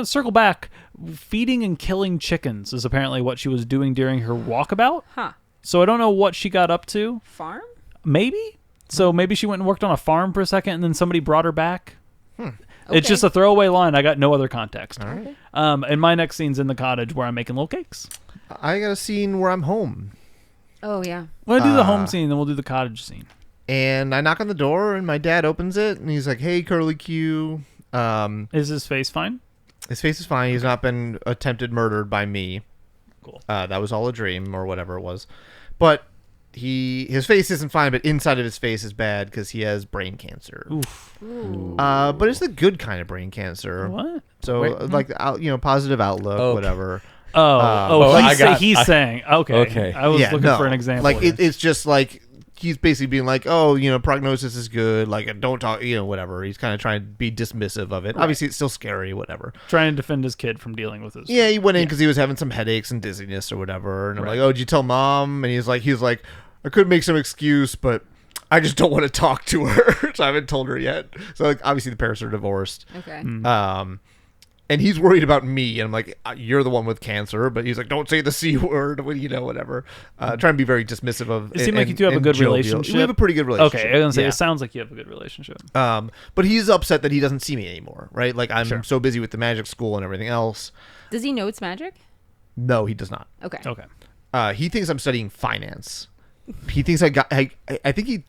Circle back. Feeding and killing chickens is apparently what she was doing during her walkabout. Huh. So I don't know what she got up to. Farm? Maybe. So maybe she went and worked on a farm for a second, and then somebody brought her back. It's Okay. just a throwaway line. I got no other context. All right. And my next scene's in the cottage where I'm making little cakes. I got a scene where I'm home, Oh, yeah. We'll do the home scene, then we'll do the cottage scene. and I knock on the door, and my dad opens it, and he's like, "Hey, Curly Q." Is his face fine? His face is fine. He's not been attempted murdered by me. Cool. That was all a dream or whatever it was. But his face isn't fine, but inside of his face is bad because he has brain cancer. Oof. But it's the good kind of brain cancer. What? So Wait. like positive outlook, Okay. whatever. He's saying. Okay. Okay. I was looking no. for an example. Like here. it's just like he's basically being like, prognosis is good. Like don't talk, whatever. He's kind of trying to be dismissive of it. Obviously, it's still scary, whatever. trying to defend his kid from dealing with this. Yeah, he went in because he was having some headaches and dizziness or whatever. And I'm Right. like, "Oh, did you tell mom?" And he's like, "I could make some excuse, but I just don't want to talk to her, so I haven't told her yet." So like, obviously the parents are divorced. Okay. And he's worried about me, and I'm like, "You're the one with cancer," but he's like, "Don't say the C word," whatever. Trying to be very dismissive of. It seemed like you two have a good jovial. relationship. We have a pretty good relationship. Okay, I was gonna say yeah. it sounds like you have a good relationship. But he's upset that he doesn't see me anymore, right? Like I'm Sure. so busy with the magic school and everything else. Does he know it's magic? No, he does not. Okay. Okay. He thinks I'm studying finance. He thinks I think he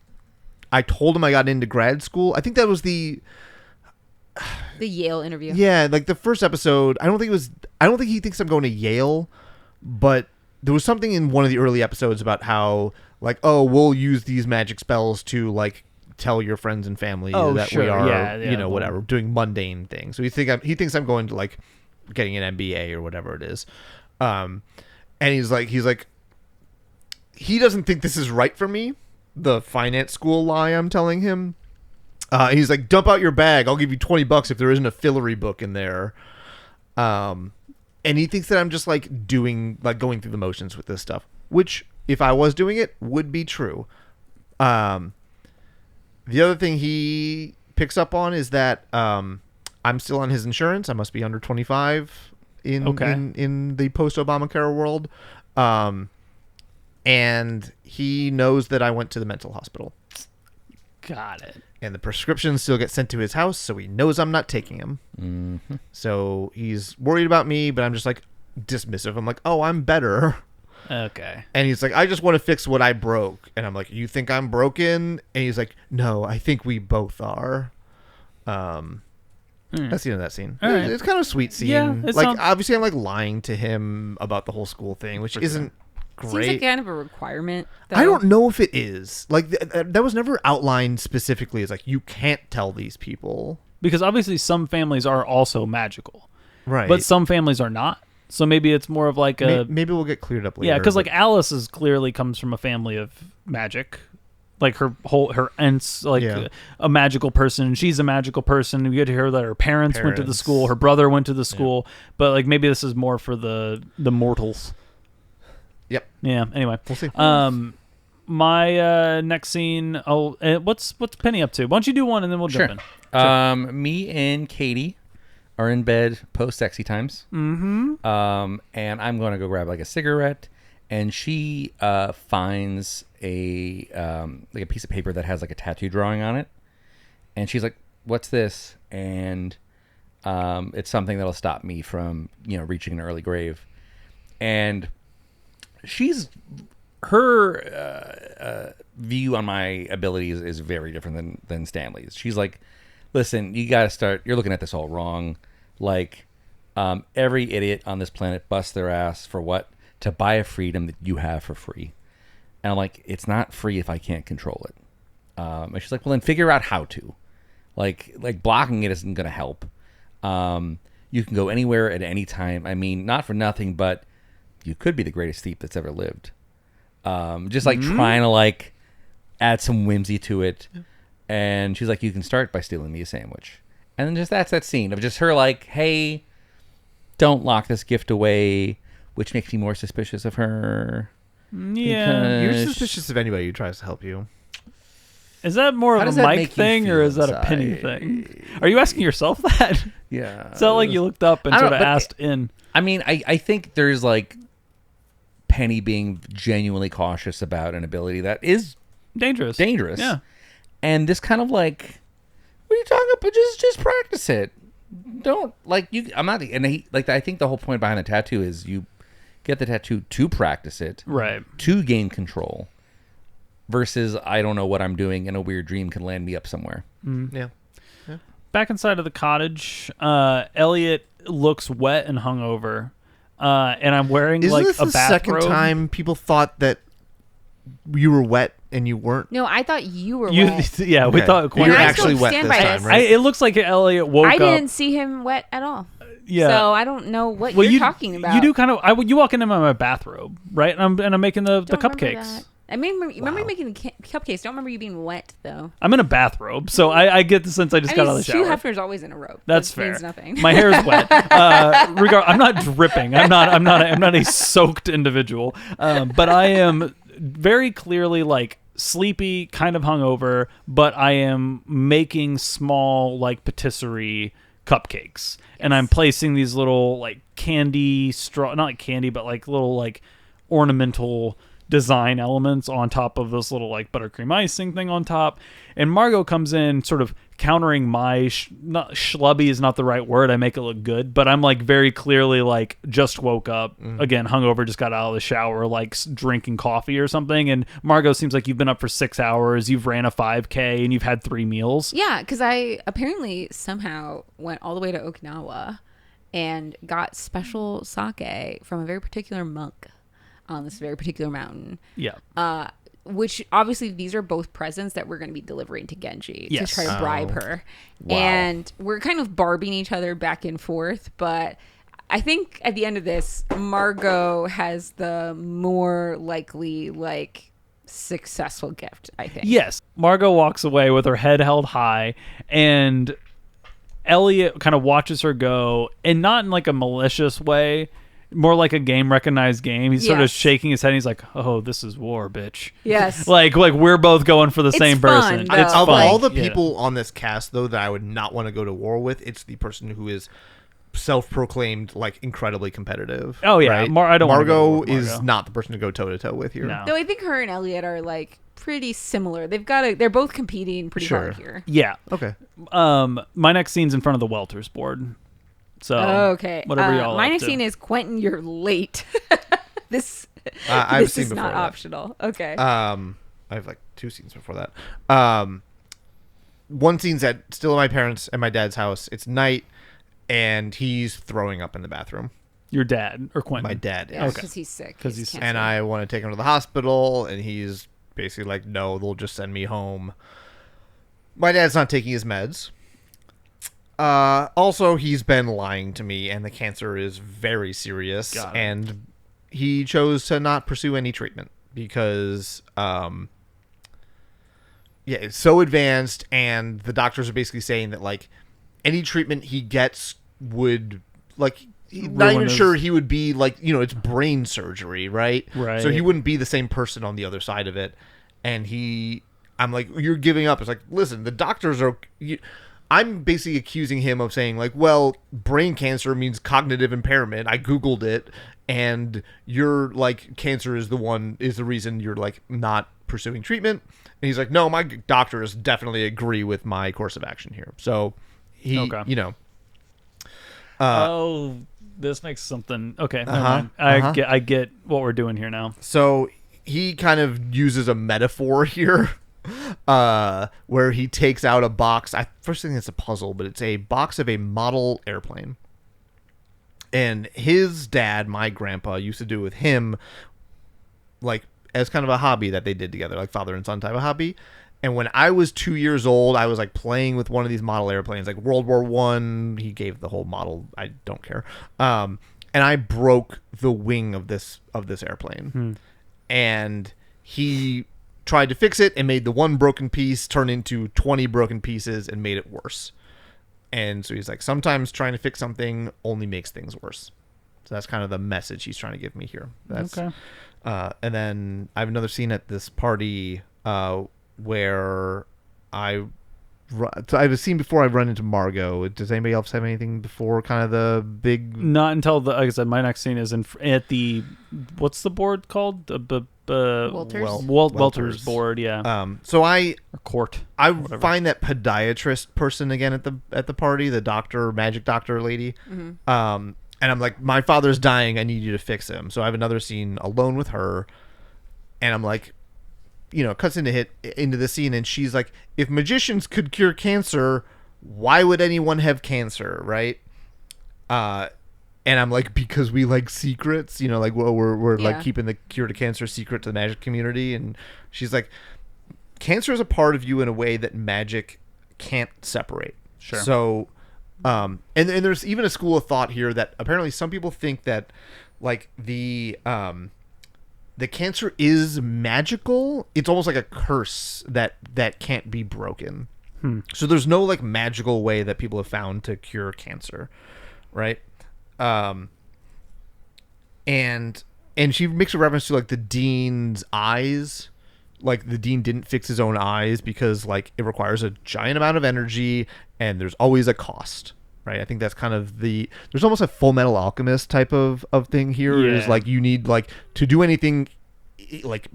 I told him I got into grad school. I think that was the Yale interview. Yeah, like the first episode. I don't think he thinks I'm going to Yale, but there was something in one of the early episodes about how like, oh, we'll use these magic spells to like tell your friends and family that sure. we are, Yeah, whatever, doing mundane things. So he thinks I'm going to like getting an MBA or whatever it is. And he's like he doesn't think this is right for me. The finance school lie I'm telling him. He's like, dump out your bag. I'll give you $20 if there isn't a Fillory book in there. And he thinks that I'm just like going through the motions with this stuff, which if I was doing it would be true. The other thing he picks up on is that I'm still on his insurance. I must be under 25 in the post-Obamacare world. And he knows that I went to the mental hospital. Got it. And the prescriptions still get sent to his house, so he knows I'm not taking them. Mm-hmm. So he's worried about me, but I'm just like dismissive. I'm like, oh, I'm better. Okay. And he's like, I just want to fix what I broke. And I'm like, you think I'm broken? And he's like, no, I think we both are. That's the end of that scene. Right. It's kind of a sweet scene. Yeah, obviously I'm like lying to him about the whole school thing, which isn't great. Seems like kind of a requirement. Though. I don't know if it is. Like that was never outlined specifically as like you can't tell these people. Because obviously some families are also magical. Right. But some families are not. So maybe it's more of like a... Maybe we'll get cleared up later. Yeah, because like Alice is clearly comes from a family of magic. Like her aunt's like a magical person, and she's a magical person. We get to hear that her parents went to the school, her brother went to the school, but like maybe this is more for the mortals. Yep. Yeah. Anyway, we'll see. My next scene. What's Penny up to? Why don't you do one and then we'll jump in. Sure. Me and Katie are in bed post sexy times. Mm-hmm. And I'm going to go grab like a cigarette, and she finds a piece of paper that has like a tattoo drawing on it, and she's like, "What's this?" And it's something that'll stop me from reaching an early grave. And her view on my abilities is very different than Stanley's. She's like, listen, you got to start. You're looking at this all wrong. Like, every idiot on this planet busts their ass for what? To buy a freedom that you have for free. And I'm like, it's not free if I can't control it. And she's like, well, then figure out how to. Like blocking it isn't going to help. You can go anywhere at any time. I mean, not for nothing, but you could be the greatest thief that's ever lived. Just like trying to like add some whimsy to it. And she's like, you can start by stealing me a sandwich. And then just that's that scene of just her like, hey, don't lock this gift away, which makes me more suspicious of her. Yeah. You're suspicious of anybody who tries to help you. Is that more How of does a that Mike make you thing or feel is that a Penny inside? thing? Are you asking yourself that? Yeah. It's not like you looked up and I don't sort of know, but asked in. I mean, I think there's like Penny being genuinely cautious about an ability that is Dangerous. Yeah. And this kind of like, what are you talking about? Just practice it. Don't like you. I'm not. And I think the whole point behind the tattoo is you get the tattoo to practice it, Right. to gain control. Versus, I don't know what I'm doing, and a weird dream can land me up somewhere. Yeah. Back inside of the cottage, Elliot looks wet and hungover, and I'm wearing Isn't like this a the bathrobe. second time people thought that you were wet and you weren't? No, I thought you were You, wet. yeah, we Okay. thought You're And I actually still wet stand this by time, this. right? It looks like Elliot woke I up. didn't see him wet at all. Yeah. So I don't know what Well, you're talking about. You do kind of. You walk into my bathrobe, right? And I'm making the Don't remember cupcakes. that. I mean, remember you making the cupcakes. Don't remember you being wet though. I'm in a bathrobe, so I get the sense I just got out of the shower. Hugh Hefner's always in a robe. That's That fair. means nothing. My hair's wet. I'm not dripping. I'm not a soaked individual. But I am very clearly like sleepy, kind of hungover. But I am making small like patisserie cupcakes, and I'm placing these little like candy straw, not like candy, but like little like ornamental design elements on top of this little like buttercream icing thing on top. And Margot comes in sort of countering my not schlubby is not the right word. I make it look good, but I'm like very clearly like just woke up again, hungover, just got out of the shower, like drinking coffee or something. And Margot seems like you've been up for 6 hours, you've ran a 5K, and you've had 3 meals. Yeah, because I apparently somehow went all the way to Okinawa and got special sake from a very particular monk on this very particular mountain. Yeah. Which obviously these are both presents that we're going to be delivering to Genji to try to bribe her. Wow. And we're kind of barbing each other back and forth, but I think at the end of this, Margot has the more likely, like, successful gift, I think. Yes. Margot walks away with her head held high, and Elliot kind of watches her go, and not in like a malicious way, more like a game recognized game. He's sort of Yes. shaking his head. And he's like, "Oh, this is war, bitch." Yes. Like we're both going for the same fun, person. though. It's Of fun. all the Yeah. people on this cast, though, that I would not want to go to war with, it's the person who is self-proclaimed like incredibly competitive. Oh, yeah. right? I don't wanna go to war Margot with is Margot. not the person to go toe to toe with here. No. Though I think her and Elliot are, like, pretty similar. They're both competing pretty hard here. Yeah. Okay. My next scene's in front of the Welters board. So Okay. whatever y'all my up next to. scene is Quentin, you're late. this I've this seen is before not that. optional. Okay. I have like 2 scenes before that. One scene's still at my parents' and my dad's house. It's night, and he's throwing up in the bathroom. Your dad or Quentin? My dad is. yeah, because he's sick. 'Cause he's sick. cancer. And I want to take him to the hospital, and he's basically like, no, they'll just send me home. My dad's not taking his meds. Also, he's been lying to me, and the cancer is very serious, Got it. and he chose to not pursue any treatment because, it's so advanced, and the doctors are basically saying that, like, any treatment he gets would, like, not Ruin even his- sure he would be, like, it's brain surgery, right? Right. So he wouldn't be the same person on the other side of it. And I'm like, you're giving up. It's like, listen, the doctors are... I'm basically accusing him of saying, like, well, brain cancer means cognitive impairment. I Googled it, and your, like, cancer is the reason you're, like, not pursuing treatment. And he's like, no, my doctors definitely agree with my course of action here. So he, Okay. This makes something. Okay, never mind. I get what we're doing here now. So he kind of uses a metaphor here, where he takes out a box. I first think it's a puzzle, but it's a box of a model airplane. And his dad, my grandpa, used to do with him, like, as kind of a hobby that they did together, like father and son type of hobby. And when I was 2 years old, I was like playing with one of these model airplanes, like World War I. He gave the whole model. I don't care. And I broke the wing of this airplane. And he tried to fix it and made the one broken piece turn into 20 broken pieces and made it worse. And so he's like, sometimes trying to fix something only makes things worse. So that's kind of the message he's trying to give me here. That's, Okay. And then I have another scene at this party where I have a scene before I run into Margot. Does anybody else have anything before kind of the big... Not until like I said, my next scene is at the what's the board called? Walters? Welters board, yeah. So I Or court. find that podiatrist person again at the party, the doctor, magic doctor lady. And I'm like, my father's dying. I need you to fix him. So I have another scene alone with her, and I'm like, cuts into the scene, and she's like, if magicians could cure cancer, why would anyone have cancer, right? And I'm like, because we like secrets, like, well, we're Yeah. like keeping the cure to cancer secret to the magic community. And she's like, cancer is a part of you in a way that magic can't separate. Sure. So, and there's even a school of thought here that apparently some people think that, like, the cancer is magical. It's almost like a curse that can't be broken. So there's no, like, magical way that people have found to cure cancer, right? And she makes a reference to, like, the dean's eyes. Like, the dean didn't fix his own eyes because, like, it requires a giant amount of energy and there's always a cost, right? I think that's kind of there's almost a Full Metal Alchemist type of thing here. Yeah. Is like, you need, like, to do anything like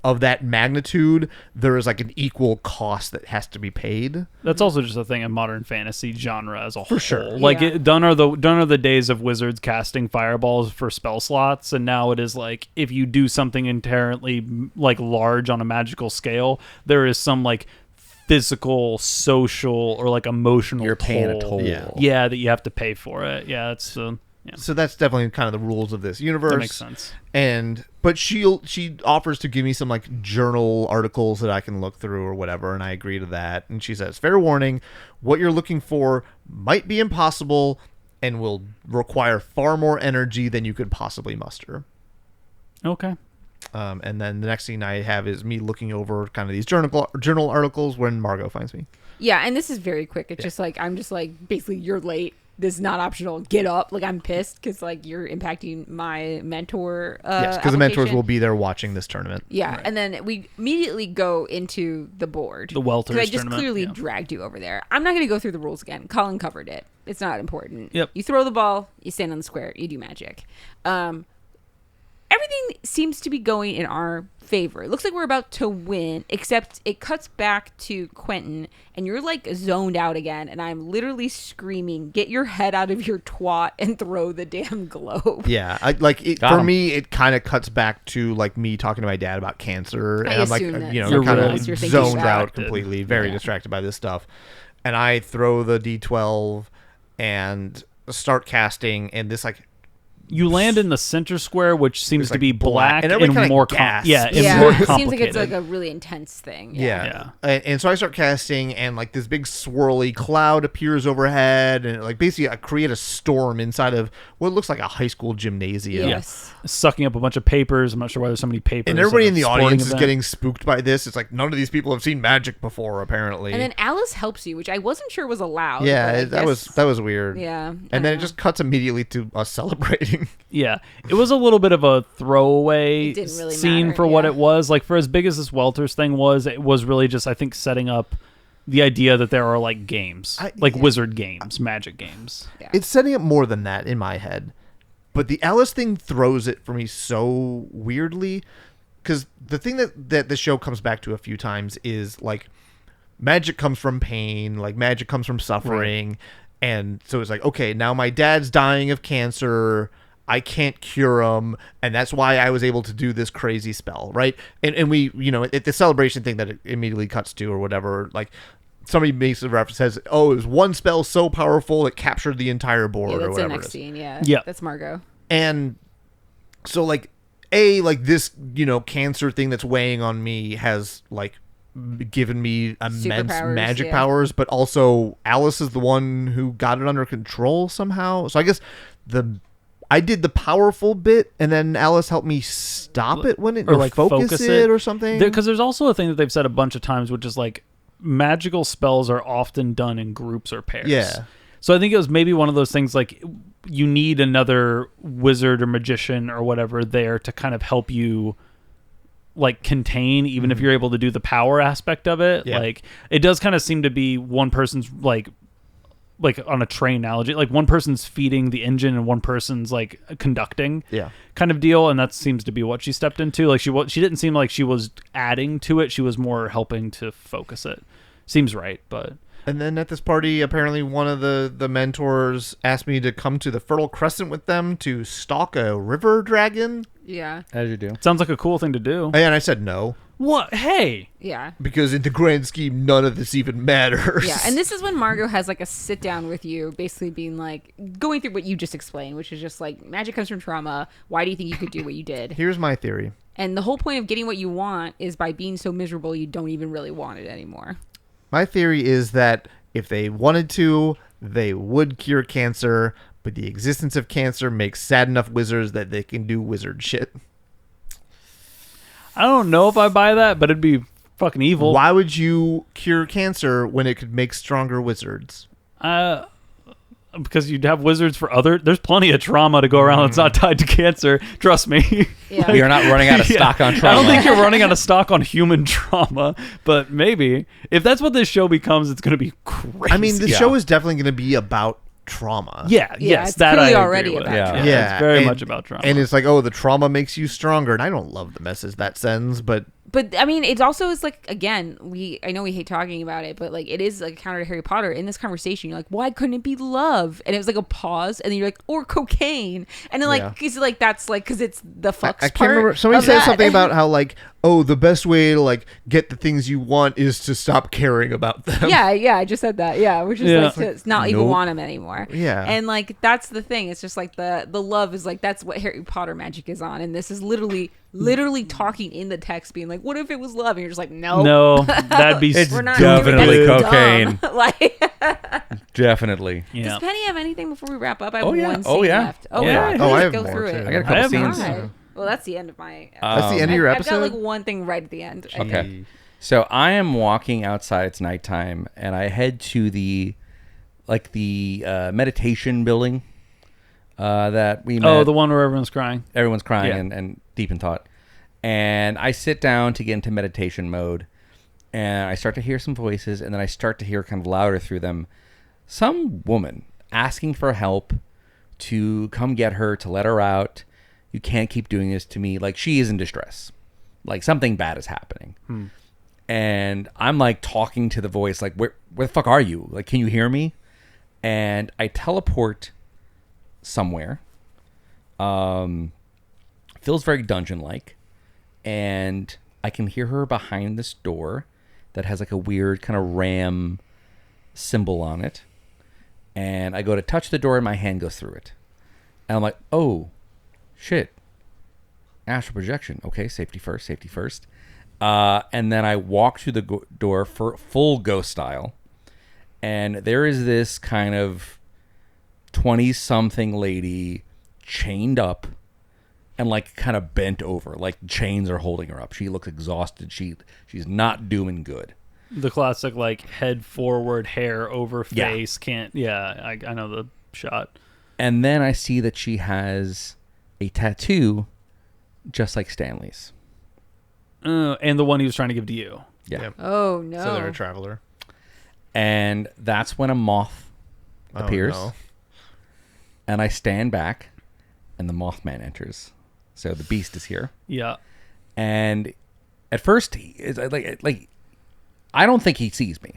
of that magnitude, there is like an equal cost that has to be paid. That's also just a thing in modern fantasy genre as a whole. For sure. Like, Yeah. done are the days of wizards casting fireballs for spell slots, and now it is like if you do something inherently like large on a magical scale, there is some like physical, social, or like emotional. You're paying a toll. Yeah, that you have to pay for it. Yeah, it's yeah. So that's definitely kind of the rules of this universe. That makes sense. But she offers to give me some like journal articles that I can look through or whatever, and I agree to that. And she says, "Fair warning, what you're looking for might be impossible and will require far more energy than you could possibly muster." Okay. And then the next scene I have is me looking over kind of these journal articles when Margot finds me. Yeah, and this is very quick. It's just like, I'm just like, basically, you're late. This is not optional. Get up. Like, I'm pissed because, like, you're impacting my mentor. Yes, because the mentors application. will be there watching this tournament. Yeah, and then we immediately go into the board. The Welters I just tournament, clearly yeah. dragged you over there. I'm not going to go through the rules again. Colin covered it. It's not important. Yep. You throw the ball, you stand on the square, you do magic. Everything seems to be going in our favor. It looks like we're about to win, except it cuts back to Quentin, and you're like zoned out again, and I'm literally screaming, "Get your head out of your twat and throw the damn globe." Yeah, Got for 'em. me, it kind of cuts back to like me talking to my dad about cancer, I and I'm like, assume that you're you're kind really- of you're thinking zoned out distracted. completely, very Yeah. distracted by this stuff, and I throw the D12 and start casting, and this like. You land in the center square, which seems It's to like be black and and, everybody kinda more gasps. yeah, and Yeah, more it complicated. seems like it's like a really intense thing. Yeah. And so I start casting, and like this big swirly cloud appears overhead, and like basically I create a storm inside of what looks like a high school gymnasium. Yes. Sucking up a bunch of papers. I'm not sure why there's so many papers. And everybody at in a the sporting audience is event. getting spooked by this. It's like none of these people have seen magic before, apparently. And then Alice helps you, which I wasn't sure was allowed. yeah, but I that was guess- weird. Yeah. I And then don't it just cuts immediately to us celebrating. Yeah, it was a little bit of a throwaway It didn't really scene matter, for what yeah. it was. Like, for as big as this Welters thing was, it was really just, I think, setting up the idea that there are like games, like wizard games, magic games. Yeah. It's setting up more than that in my head. But the Alice thing throws it for me so weirdly, because the thing that the show comes back to a few times is like magic comes from pain, like magic comes from suffering. And so it's like, okay, now my dad's dying of cancer. I can't cure him, and that's why I was able to do this crazy spell, right? And we, at the celebration thing that it immediately cuts to or whatever, like somebody makes a reference, says, "Oh, it was one spell so powerful it captured the entire board," Yeah, or that's the whatever. next it is. scene. Yeah. Yeah. That's Margot. And so like this cancer thing that's weighing on me has like given me immense Superpowers, magic yeah. powers, but also Alice is the one who got it under control somehow. So I guess I did the powerful bit, and then Alice helped me stop it when it Or like focus it or something. Because there's also a thing that they've said a bunch of times, which is like magical spells are often done in groups or pairs. Yeah. So I think it was maybe one of those things like you need another wizard or magician or whatever there to kind of help you like contain, even if you're able to do the power aspect of it. Yeah. Like it does kind of seem to be one person's like on a train analogy, like one person's feeding the engine and one person's like conducting kind of deal. And that seems to be what she stepped into. Like she didn't seem like she was adding to it. She was more helping to focus it. Seems right. But And then at this party, apparently one of the mentors asked me to come to the Fertile Crescent with them to stalk a river dragon. Yeah. As you do. sounds like a cool thing to do. And I said no, What? Hey, Yeah. because in the grand scheme, none of this even matters. Yeah, and this is when Margot has like a sit down with you, basically being like, going through what you just explained, which is just like, magic comes from trauma. Why do you think you could do what you did? Here's my theory. And the whole point of getting what you want is by being so miserable you don't even really want it anymore. My theory is that if they wanted to, they would cure cancer, but the existence of cancer makes sad enough wizards that they can do wizard shit. I don't know if I buy that, but it'd be fucking evil. Why would you cure cancer when it could make stronger wizards? Because you'd have wizards for other. There's plenty of trauma to go around that's not tied to cancer. Trust me. Yeah. You're not running out of stock on trauma. I don't think you're running out of stock on human trauma, but maybe if that's what this show becomes, it's going to be crazy. I mean, the show is definitely going to be about trauma. Yeah, yes, it's that I clearly agree already with. about Yeah. trauma. It's very and- much about trauma. And it's like, oh, the trauma makes you stronger. And I don't love the message that sends, but But I mean, it's also is like, again, I know we hate talking about it, but like it is like counter to Harry Potter. In this conversation, you're like, why couldn't it be love? And it was like a pause, and then you're like, or cocaine, and then like, Yeah. because like that's like because it's the fucks. I can't part remember. Somebody of said that. something about how like, oh, the best way to like get the things you want is to stop caring about them. Yeah, I just said that. Yeah, which is Yeah. like to not even Nope. want him anymore. Yeah. and like that's the thing. It's just like the love is like that's what Harry Potter magic is on, and this is literally talking in the text, being like, what if it was love? And you're just like, no, no, that'd be It's we're not definitely doing that. cocaine. Dumb. Like, Definitely. yeah. does Penny have anything before we wrap up? I have Oh, yeah. one Oh, scene yeah. left. Oh, Yeah. yeah. Oh, I have go more, through too. it. I got a I couple have scenes. mine. God. Well, that's the end of my. That's the end of your I've episode. got like one thing right at the end. I think. Okay. So I am walking outside. It's nighttime, and I head to the meditation building that we met. Oh, the one where everyone's crying. Everyone's crying Yeah. and deep in thought. And I sit down to get into meditation mode, and I start to hear some voices, and then I start to hear kind of louder through them some woman asking for help to come get her, to let her out. You can't keep doing this to me. Like, she is in distress. Like, something bad is happening. And I'm like talking to the voice, like, where the fuck are you? Like, can you hear me? And I teleport somewhere. Feels very dungeon-like. And I can hear her behind this door that has like a weird kind of ram symbol on it. And I go to touch the door and my hand goes through it. And I'm like, oh, shit. Astral projection. Okay, safety first, safety first. And then I walk through the door for full ghost style. And there is this kind of 20-something lady chained up and like kind of bent over. Like chains are holding her up. She looks exhausted. She's not doing good. The classic like head forward, hair over Yeah. face. Can't. Yeah, I know the shot. And then I see that she has a tattoo just like Stanley's. And the one he was trying to give to you. Yeah. Oh no. So they're a traveler. And that's when a moth appears. Oh, no. And I stand back and the Mothman enters. So the beast is here. Yeah. And at first, it's like I don't think he sees me.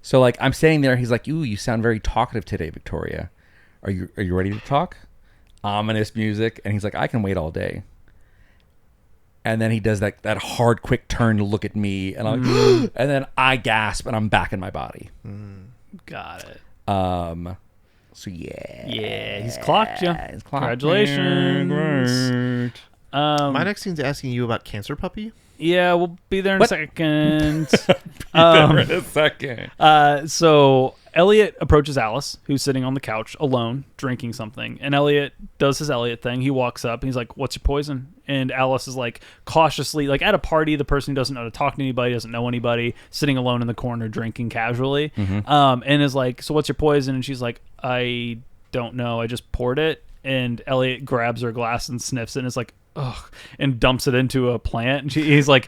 So like I'm standing there. He's like, "Ooh, you sound very talkative today, Victoria. Are you ready to talk?" Ominous music, and he's like, "I can wait all day." And then he does that hard, quick turn to look at me, and I'm like, and then I gasp, and I'm back in my body. Got it. So yeah, Yeah, he's clocked you. He's clocked me. Congratulations. My next scene's asking you about Cancer Puppy. Yeah, we'll be there in What? a second. In a second. So Elliot approaches Alice, who's sitting on the couch alone, drinking something. And Elliot does his Elliot thing. He walks up and he's like, "What's your poison?" And Alice is like cautiously, like at a party, the person who doesn't know how to talk to anybody, doesn't know anybody, sitting alone in the corner drinking casually. And is like, "So what's your poison?" And she's like, "I don't know. I just poured it." And Elliot grabs her glass and sniffs it and is like, ugh, and dumps it into a plant. And he's like,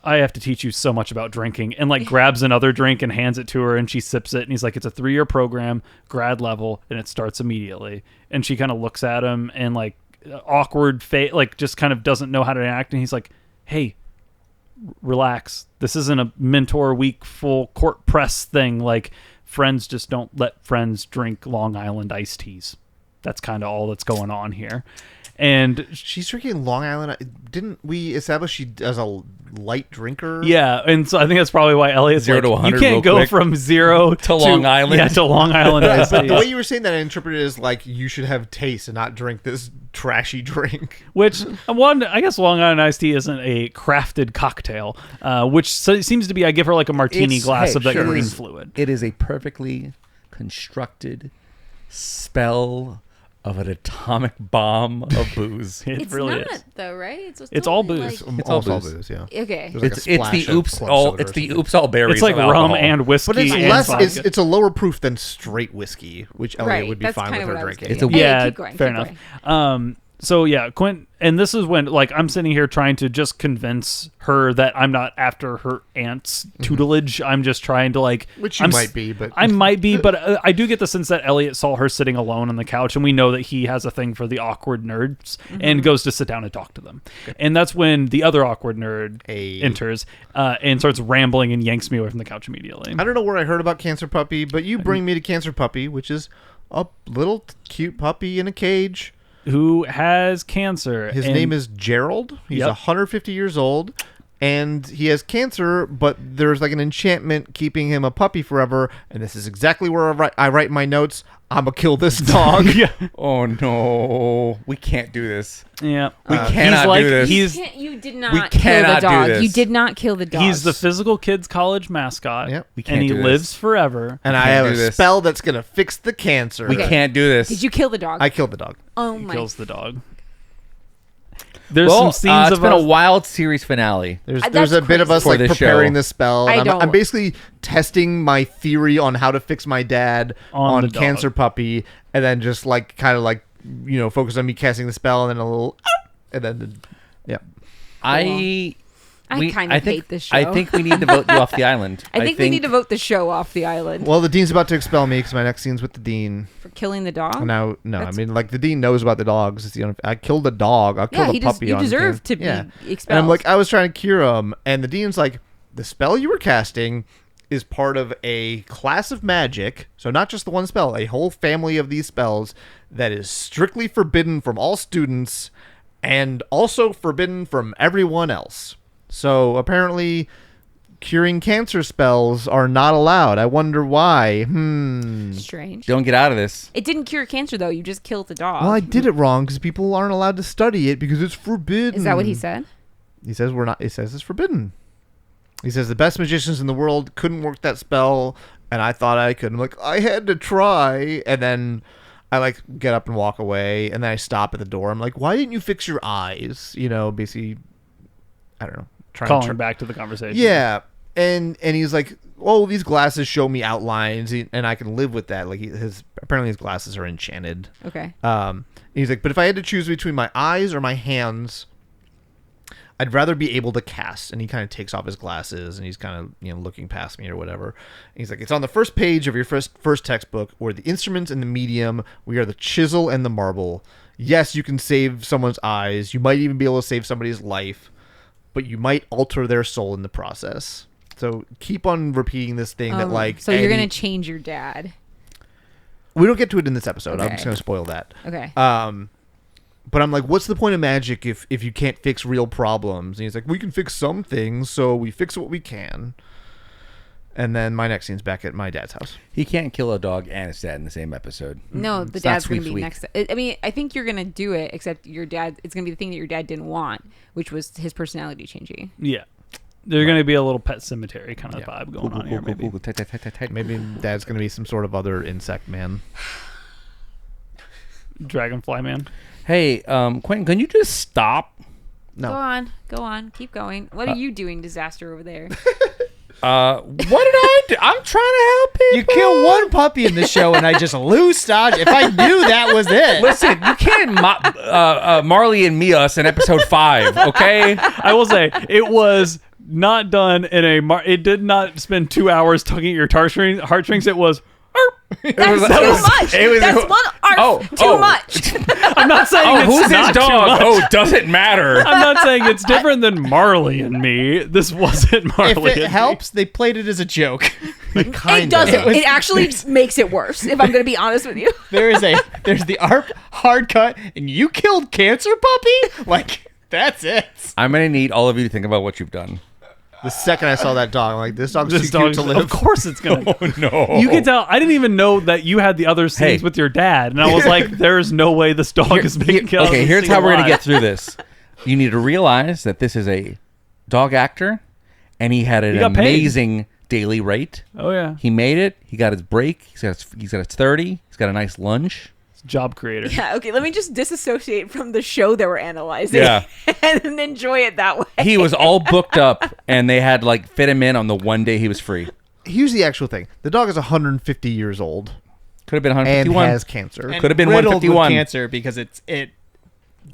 "I have to teach you so much about drinking," and like grabs another drink and hands it to her, and she sips it, and he's like, "It's a 3-year program, grad level, and it starts immediately." And she kind of looks at him and like awkward face, like just kind of doesn't know how to act, and he's like, "Hey, relax. This isn't a mentor week full court press thing. Like, friends just don't let friends drink Long Island iced teas. That's kind of all that's going on here." And She's drinking Long Island. Didn't we establish she does a light drinker? yeah, and so I think that's probably why Elliot's 0 like, to 100 you can't real go quick. from 0 To Long Island. Yeah, to Long Island iced But the teas. way you were saying that, I interpreted it as like you should have taste and not drink this trashy drink. Which I guess Long Island iced tea isn't a crafted cocktail, which seems to be. I give her like a martini glass of that sure. green fluid. It is a perfectly constructed spell of an atomic bomb of booze. It It's really not is. though, right? It's all totally, booze. like- It's all Almost booze. yeah. okay. There's like It's a the splash of oops club all soda or it's the something. oops all berries. It's like of rum alcohol. and whiskey. But it's and less. vodka. It's a lower proof than straight whiskey, which Elliot Right, would be that's fine kind with of her what I was drinking. It's a getting at. yeah, Keep going, fair keep enough. going. So yeah, Quint, and this is when like I'm sitting here trying to just convince her that I'm not after her aunt's tutelage. I'm just trying to like, Which you might be, but I might be, but I do get the sense that Elliot saw her sitting alone on the couch, and we know that he has a thing for the awkward nerds and goes to sit down and talk to them. And that's when the other awkward nerd enters and starts rambling and yanks me away from the couch immediately. I don't know where I heard about Cancer Puppy, but you bring me to Cancer Puppy, which is a little cute puppy in a cage. Who has cancer. His name is Gerald. He's 150 years old, and he has cancer, but there's like an enchantment keeping him a puppy forever, and this is exactly where I write my notes. I'm going to kill this dog. Yeah. Oh, no. We can't do this. Yeah. We cannot do this. You did We not kill the cannot do dog. this. You did not kill the dog. He's the physical kids college mascot. Yep. We can't and he do this. lives forever. And I can't have do a this. spell that's going to fix the cancer. We can't do this. Did you kill the dog? I killed the dog. Oh He my! kills the dog. There's Well, some scenes it's of been us. a wild series finale. There's That's a bit of us For like this preparing show. this spell. I And don't- I'm basically testing my theory on how to fix my dad On on the dog. Cancer Puppy, and then just like kind of like focus on me casting the spell, and then a little, and then yeah. I kind of think- hate this show. I think we need to vote you off the island. I think we need to vote the show off the island Well, the dean's about to expel me because my next scene's with the dean. for killing the dog. Now, no, That's- I mean like the dean knows about the dogs. It's I killed a dog. I'll kill Yeah, a puppy. you on deserve Can- to yeah. be expelled. And I'm like, I was trying to cure him, and the dean's like, the spell you were casting is part of a class of magic, so not just the one spell, a whole family of these spells that is strictly forbidden from all students and also forbidden from everyone else. So apparently curing cancer spells are not allowed. I wonder why. Strange. Don't get out of this. It didn't cure cancer though. You just killed the dog. Well, I did it wrong because people aren't allowed to study it because it's forbidden. Is that what he said? He says we're not. He says it's forbidden. He says the best magicians in the world couldn't work that spell, and I thought I could. I'm like, I had to try, and then I like get up and walk away, and then I stop at the door. I'm like, why didn't you fix your eyes? Basically, I don't know. calling back to the conversation. Yeah, and he's like, oh, these glasses show me outlines, and I can live with that. Like apparently his glasses are enchanted. Okay. He's like, but if I had to choose between my eyes or my hands, I'd rather be able to cast. And he kind of takes off his glasses and he's kind of looking past me or whatever. And he's like, it's on the first page of your first textbook. We're the instruments and the medium. We are the chisel and the marble. Yes, you can save someone's eyes. You might even be able to save somebody's life, but you might alter their soul in the process. So keep on repeating this thing that like. So you're gonna change your dad. We don't get to it in this episode. I'm Okay. just gonna spoil that. Okay. But I'm like, what's the point of magic if you can't fix real problems? And he's like, we can fix some things, so we fix what we can. And then my next scene's back at my dad's house. He can't kill a dog and his dad in the same episode. No, the It's not dad's gonna be sweep. next. I mean, I think you're gonna do it, except your dad. It's gonna be the thing that your dad didn't want, which was his personality changing. Yeah. There's going to be a little Pet Cemetery kind of Yeah. vibe going on here, maybe. Tight. Maybe dad's going to be some sort of other insect man. Dragonfly Man. Hey, Quentin, can you just stop? No. Go on, keep going. What are you doing, disaster over there? What did I do? I'm trying to help people. You kill one puppy in the show, and I just lose Stodge. If I knew that was it. Listen, you can't Marley and me us in episode 5, okay? I will say, it was not done in it did not spend 2 hours tugging at your heartstrings. It was, That's too much. That's one too much. I'm not saying it's who's not his too dog? much. Oh, doesn't matter. I'm not saying it's different than Marley and me. This wasn't Marley If and it me. helps, they played it as a joke. It doesn't. It was- It actually makes it worse. If I'm going to be honest with you. There's the ARP hard cut, and you killed Cancer Puppy? Like, that's it. I'm going to need all of you to think about what you've done. The second I saw that dog, I'm like, this dog's This too cute dog's, to live. of course it's going to. Oh, no. You can tell. I didn't even know that you had the other scenes Hey. with your dad. And I was like, there's no way this dog is making it. Okay, here's how we're going to get through this. You need to realize that this is a dog actor, and he had an He got paid. amazing daily rate. Oh, yeah. He made it. He got his break. He's got his 30. He's got a nice lunch. Job creator. Yeah, okay, let me just disassociate from the show that we're analyzing Yeah. and enjoy it that way. He was all booked up, and they had like fit him in on the one day he was free. Here's the actual thing. The dog is 150 years old Could have been and 151. has cancer. And Could have been riddled with 151. cancer because it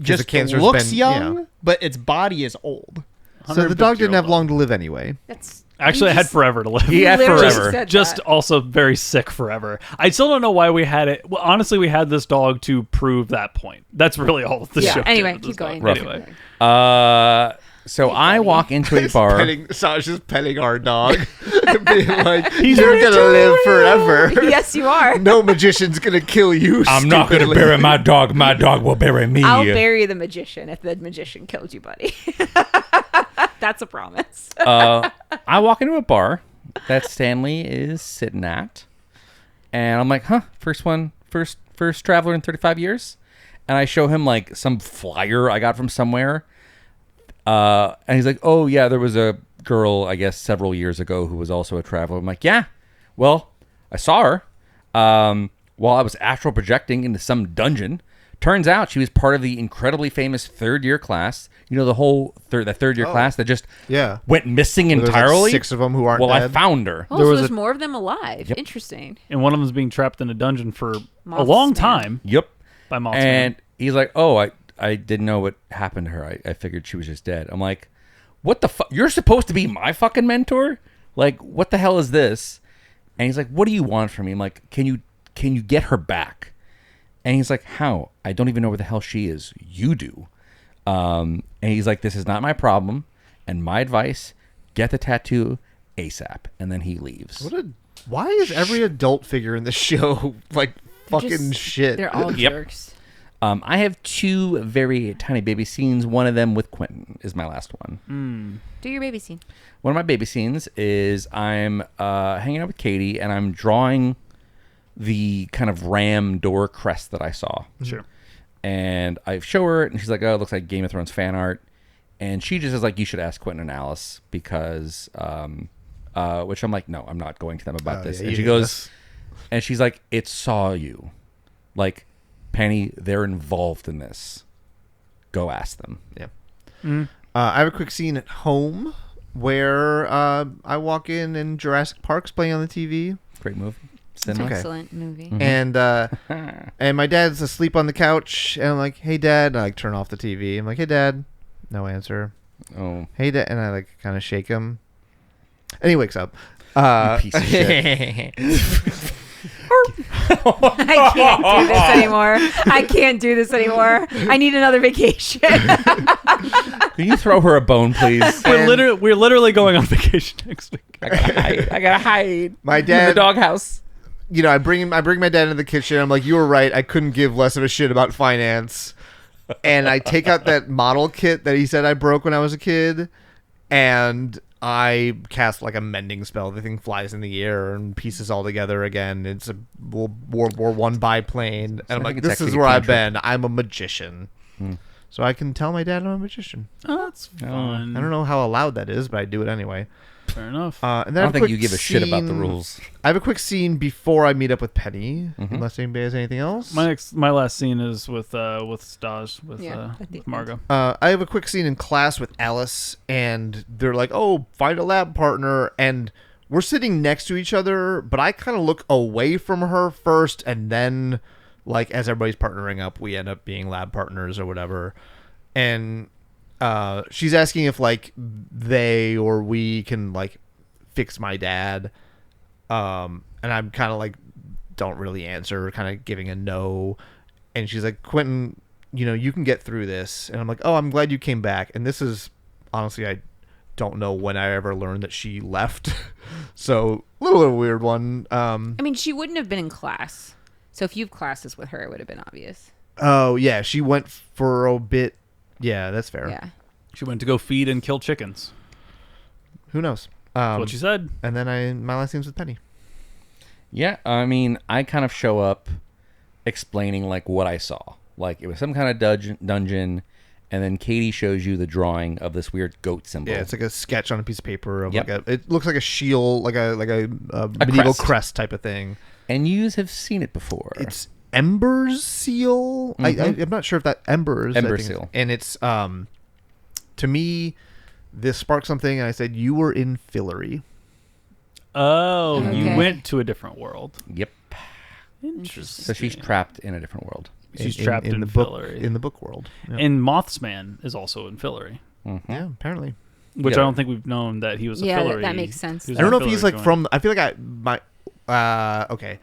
just the cancer's looks been- young, yeah. but its body is old. So the dog didn't have 150-year-old long to live anyway. That's Actually, you it had just- forever to live. He had literally just forever. said Just that. also very sick forever. I still don't know why we had it. Well, honestly, we had this dog to prove that point. That's really all the Yeah, show. did anyway, with keep this dog. going. Anyway, So I walk into a bar. Saj just petting our dog, and being like, "You're gonna live forever. Yes, you are. No magician's gonna kill you." I'm not going to stupidly." bury my dog. My dog will bury me. I'll bury the magician if the magician killed you, buddy. That's a promise. I walk into a bar that Stanley is sitting at, and I'm like, huh, first traveler in 35 years. And I show him like some flyer I got from somewhere. And he's like, oh yeah, there was a girl, I guess, several years ago who was also a traveler. I'm like, yeah, well, I saw her while I was astral projecting into some dungeon. Turns out she was part of the incredibly famous third-year class. You know, the whole third-year class that just went missing There's like entirely. 6 of them who aren't Well, I dead. found her. Oh, There so was there's a- more of them alive. Yep. Interesting. and one of them's being trapped in a dungeon for a Mothman. long time Yep. by Mothman. And he's like, oh, I didn't know what happened to her. I figured she was just dead. I'm like, what the fuck? You're supposed to be my fucking mentor? Like, what the hell is this? And he's like, what do you want from me? I'm like, can you get her back? And he's like, how? I don't even know where the hell she is. You do. And he's like, this is not my problem. And my advice, get the tattoo ASAP. And then he leaves. Why is every adult figure in the show like fucking Just- shit? They're all Yep. jerks. I have 2 very tiny baby scenes. One of them with Quentin is my last one. Do your baby scene. One of my baby scenes is I'm hanging out with Katie and I'm drawing the kind of ram door crest that I saw. Sure. And I show her and she's like, oh, it looks like Game of Thrones fan art. And she just is like, you should ask Quentin and Alice because, which I'm like, no, I'm not going to them about this. yeah, And you she hate goes, this. and she's like, it saw you. Like, Penny, they're involved in this. Go ask them. Yeah. I have a quick scene at home where I walk in and Jurassic Park's playing on the TV, Great movie. It's Cinema. an Okay. excellent movie. and my dad's asleep on the couch, and I'm like, "Hey, Dad," and I like turn off the TV. I'm like, "Hey, Dad," no answer. Oh, "Hey, Dad," and I like kind of shake him, and he wakes up. you piece of shit. I can't do this anymore. I can't do this anymore. I need another vacation. Can you throw her a bone, please? We're literally going on vacation next week. I gotta hide. My In the dad, doghouse. you know, I bring my dad into the kitchen. I'm like, "You were right. I couldn't give less of a shit about finance." And I take out that model kit that he said I broke when I was a kid, and I cast like a mending spell. The thing flies in the air and pieces all together again. It's a World War I biplane, and I'm I like, think it's "This is actually where a I've cantrip. been. I'm a magician." So I can tell my dad I'm a magician. Oh, that's fun. I don't know how allowed that is, but I do it anyway. Fair enough. And then I have don't think quick you give a shit about the scene- rules. I have a quick scene before I meet up with Penny, unless anybody has anything else. My last scene is with Staj with Yeah, at the end. Margot. I have a quick scene in class with Alice, and they're like, "Oh, find a lab partner," and we're sitting next to each other, but I kind of look away from her first, and then, like, as everybody's partnering up, we end up being lab partners or whatever. And she's asking if like they or we can like fix my dad, and I'm kind of like don't really answer, kind of giving a no. And she's like, "Quentin, you know, you can get through this." And I'm like, "Oh, I'm glad you came back." And this is honestly, I don't know when I ever learned that she left. So a little weird one. I mean, she wouldn't have been in class. So if you have classes with her, it would have been obvious. Oh yeah, she went for a bit. Yeah, that's fair. Yeah. She went to go feed and kill chickens. Who knows? That's what she said. And then my last name's with Penny. Yeah, I mean, I kind of show up explaining like what I saw. Like it was some kind of dungeon, and then Katie shows you the drawing of this weird goat symbol. Yeah, it's like a sketch on a piece of paper of Yep. like it looks like a shield, like a medieval crest. crest type of thing. And yous have seen it before. It's Ember's seal. I'm not sure if that Ember's Ember I think seal. and it's to me, this sparked something, and I said, "You were in Fillory." Oh, Okay. you went to a different world. Yep. Interesting. So she's trapped in a different world. She's trapped in the book Fillory. in the book world. Yeah, And Mothsman is also in Fillory, yeah apparently. which Yeah. I don't think we've known that he was a Yeah, Fillory. that makes sense. he was I don't a know if he's Fillory like joint. from. I feel like okay.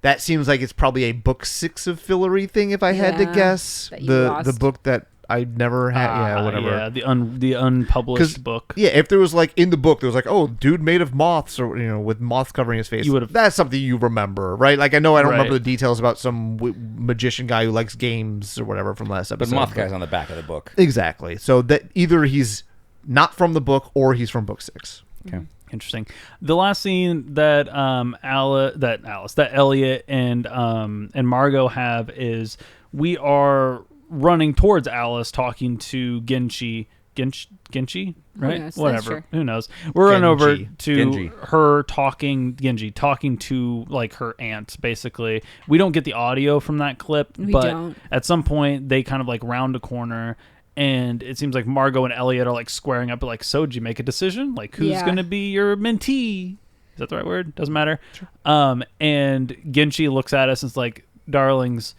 That seems like it's probably a book 6 of Fillory thing. If I had to Yeah, guess, that you the lost. book that I never had. Yeah, whatever. Yeah, the unpublished book. Yeah, if there was like in the book, there was like, oh, dude made of moths, or with moths covering his face. You would've- That's something you remember, right? Like I know I don't Right. remember the details about some magician guy who likes games or whatever from last But episode. Moth Guy's on the back of the book. Exactly. So that either he's not from the book or he's from book 6. Okay. Interesting. The last scene that that Elliot and Margot have is we are running towards Alice, talking to Genji, right? knows? Whatever. Sure. Who knows? We're running over Genji. to Genji. her talking to like her aunt. Basically, we don't get the audio from that clip, We but don't. at some point they kind of like round a corner. And it seems like Margot and Elliot are like squaring up, like, so did you make a decision? Like, who's Yeah. going to be your mentee? Is that the right word? Doesn't matter. And Genji looks at us and is like, darlings,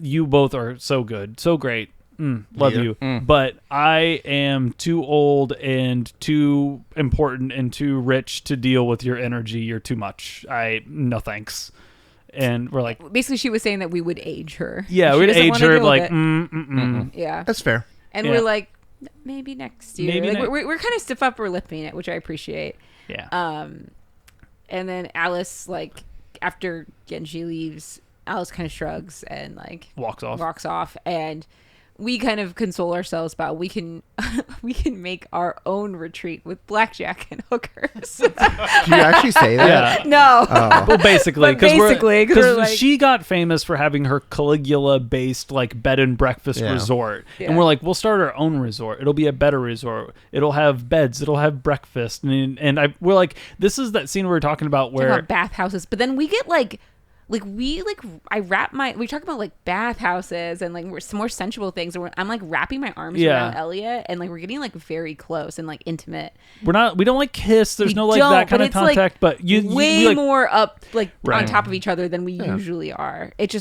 you both are so good, so great. Love Yeah. you. But I am too old and too important and too rich to deal with your energy. You're too much. No thanks. And we're like, Basically, she was saying that we would age her. yeah, She we'd doesn't age wanna her deal with like, it. Yeah. That's fair. And Yeah. we're like, maybe next year. Maybe Like, we're kind of stiff upper lipping it, which I appreciate. yeah. And then Alice, like, after Genji leaves, Alice kind of shrugs and, like, Walks off. And we kind of console ourselves about we can make our own retreat with blackjack and hookers. Do you actually say that? Yeah. No. Well, basically, But basically, 'cause we're like- she got famous for having her Caligula-based like bed and breakfast Yeah. resort, Yeah. and we're like, we'll start our own resort. It'll be a better resort. It'll have beds. It'll have breakfast, and we're like, this is that scene we were talking about Talking where about bathhouses, but then we get we talk about like bathhouses and like some more sensual things. I'm like wrapping my arms Yeah. around Elliot, and like we're getting like very close and like intimate. we don't like kiss. There's We no like don't, that kind but of it's, like, contact, but way you like, more up like on Right. top of each other than we usually are. It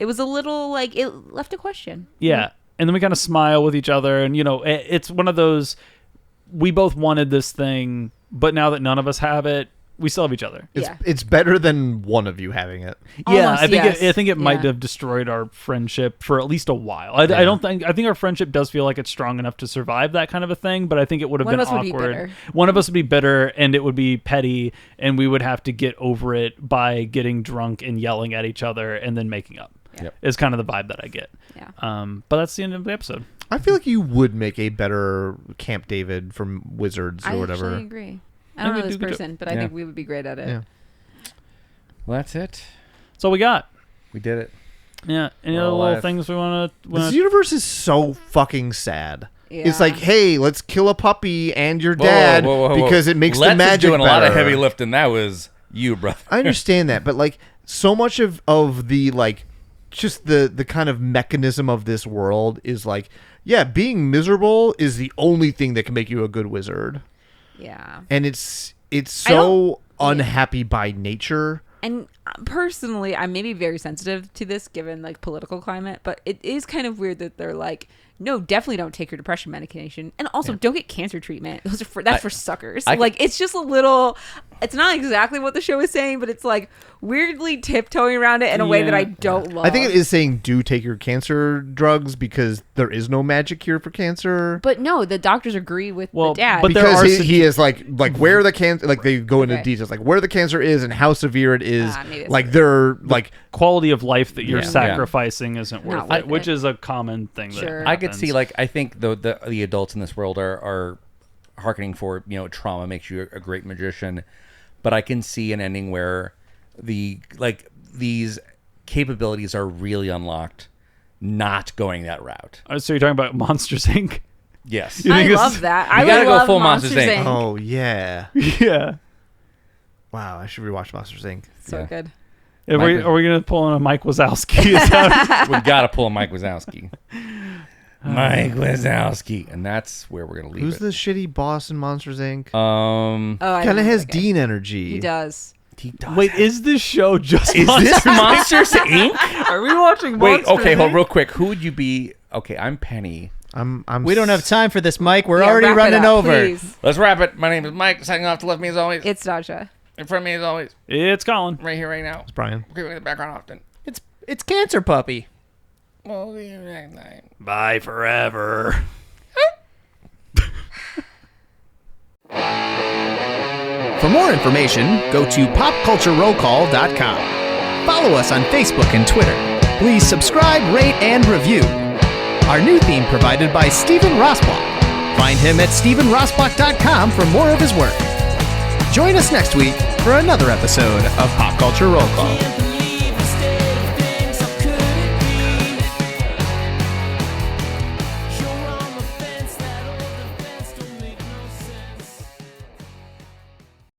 was a little like it left a question. yeah. And then we kind of smile with each other, and it's one of those. We both wanted this thing, but now that none of us have it, we still have each other. Yeah. It's better than one of you having it. Yeah, Almost, I think yes. I think it might Yeah. have destroyed our friendship for at least a while. I don't think I think our friendship does feel like it's strong enough to survive that kind of a thing, but I think it would have One been of us would be awkward. bitter. One of us would be bitter, and it would be petty, and we would have to get over it by getting drunk and yelling at each other and then making up. Yep. Is kind of the vibe that I get. Yeah. But that's the end of the episode. I feel like you would make a better Camp David from Wizards or I whatever. actually agree. I don't Maybe know this do good job. person, but I Yeah. think we would be great at it. Yeah. Well, that's it. That's all we got. We did it. Yeah. Any We're other all little alive. things we want This to? universe is so fucking sad. It's Yeah. like, hey, let's kill a puppy and your Whoa, dad whoa, whoa, whoa, whoa. because it makes Let's the magic is doing a lot of better. heavy lifting. That was you, brother. I understand that, but like so much of the like just the kind of mechanism of this world is like, yeah, being miserable is the only thing that can make you a good wizard. Yeah. And it's I so don't- unhappy by nature. And personally, I'm maybe very sensitive to this given like political climate, but it is kind of weird that they're like, no, definitely don't take your depression medication, and also don't get cancer treatment. Those are that's for suckers. Like it's just a little. It's not exactly what the show is saying, but it's like weirdly tiptoeing around it in a way that I don't love. I think it is saying do take your cancer drugs because there is no magic cure for cancer. But no, the doctors agree with Well, the dad. but there Because are he is like where the cancer, like they go into Okay. details, like where the cancer is and how severe it is. Maybe it's Like they're like Quality of life that you're Yeah. sacrificing isn't worth Not it, worth which it. is a common thing. Sure. That I could happens. see, like, I think the adults in this world are hearkening for, trauma makes you a great magician, but I can see an ending where these capabilities are really unlocked, not going that route. So you're talking about Monsters Inc. Yes. You I think it's- love that. I You gotta would go love full Monsters Monsters, Inc. Inc. oh yeah, Yeah. wow, I should rewatch Monsters Inc. So Yeah. good. Are we gonna pull in a Mike Wazowski? Is that- We gotta pull a Mike Wazowski. Mike Wazowski, and that's where we're gonna leave Who's it. the shitty boss in Monsters Inc? Oh, I Kind of know has that guy. Dean energy. He does. He does. Wait, is this show just Is this Monsters Inc? Are we watching Wait, Monsters okay, hold Inc? real quick. Who would you be? Okay, I'm Penny. We don't have time for this, Mike. We're Yeah, already wrap it running up, over. please. Let's wrap it. My name is Mike. Signing off to left me as always. It's Dasha. In front of me as always. It's Colin. Right here, right now. Brian. Keeping in the background often. It's Cancer Puppy. We'll see you next time. Bye forever. For more information, go to popculturerollcall.com. Follow us on Facebook and Twitter. Please subscribe, rate, and review. Our new theme provided by Stephen Rosbach. Find him at StephenRosbach.com for more of his work. Join us next week for another episode of Pop Culture Roll Call.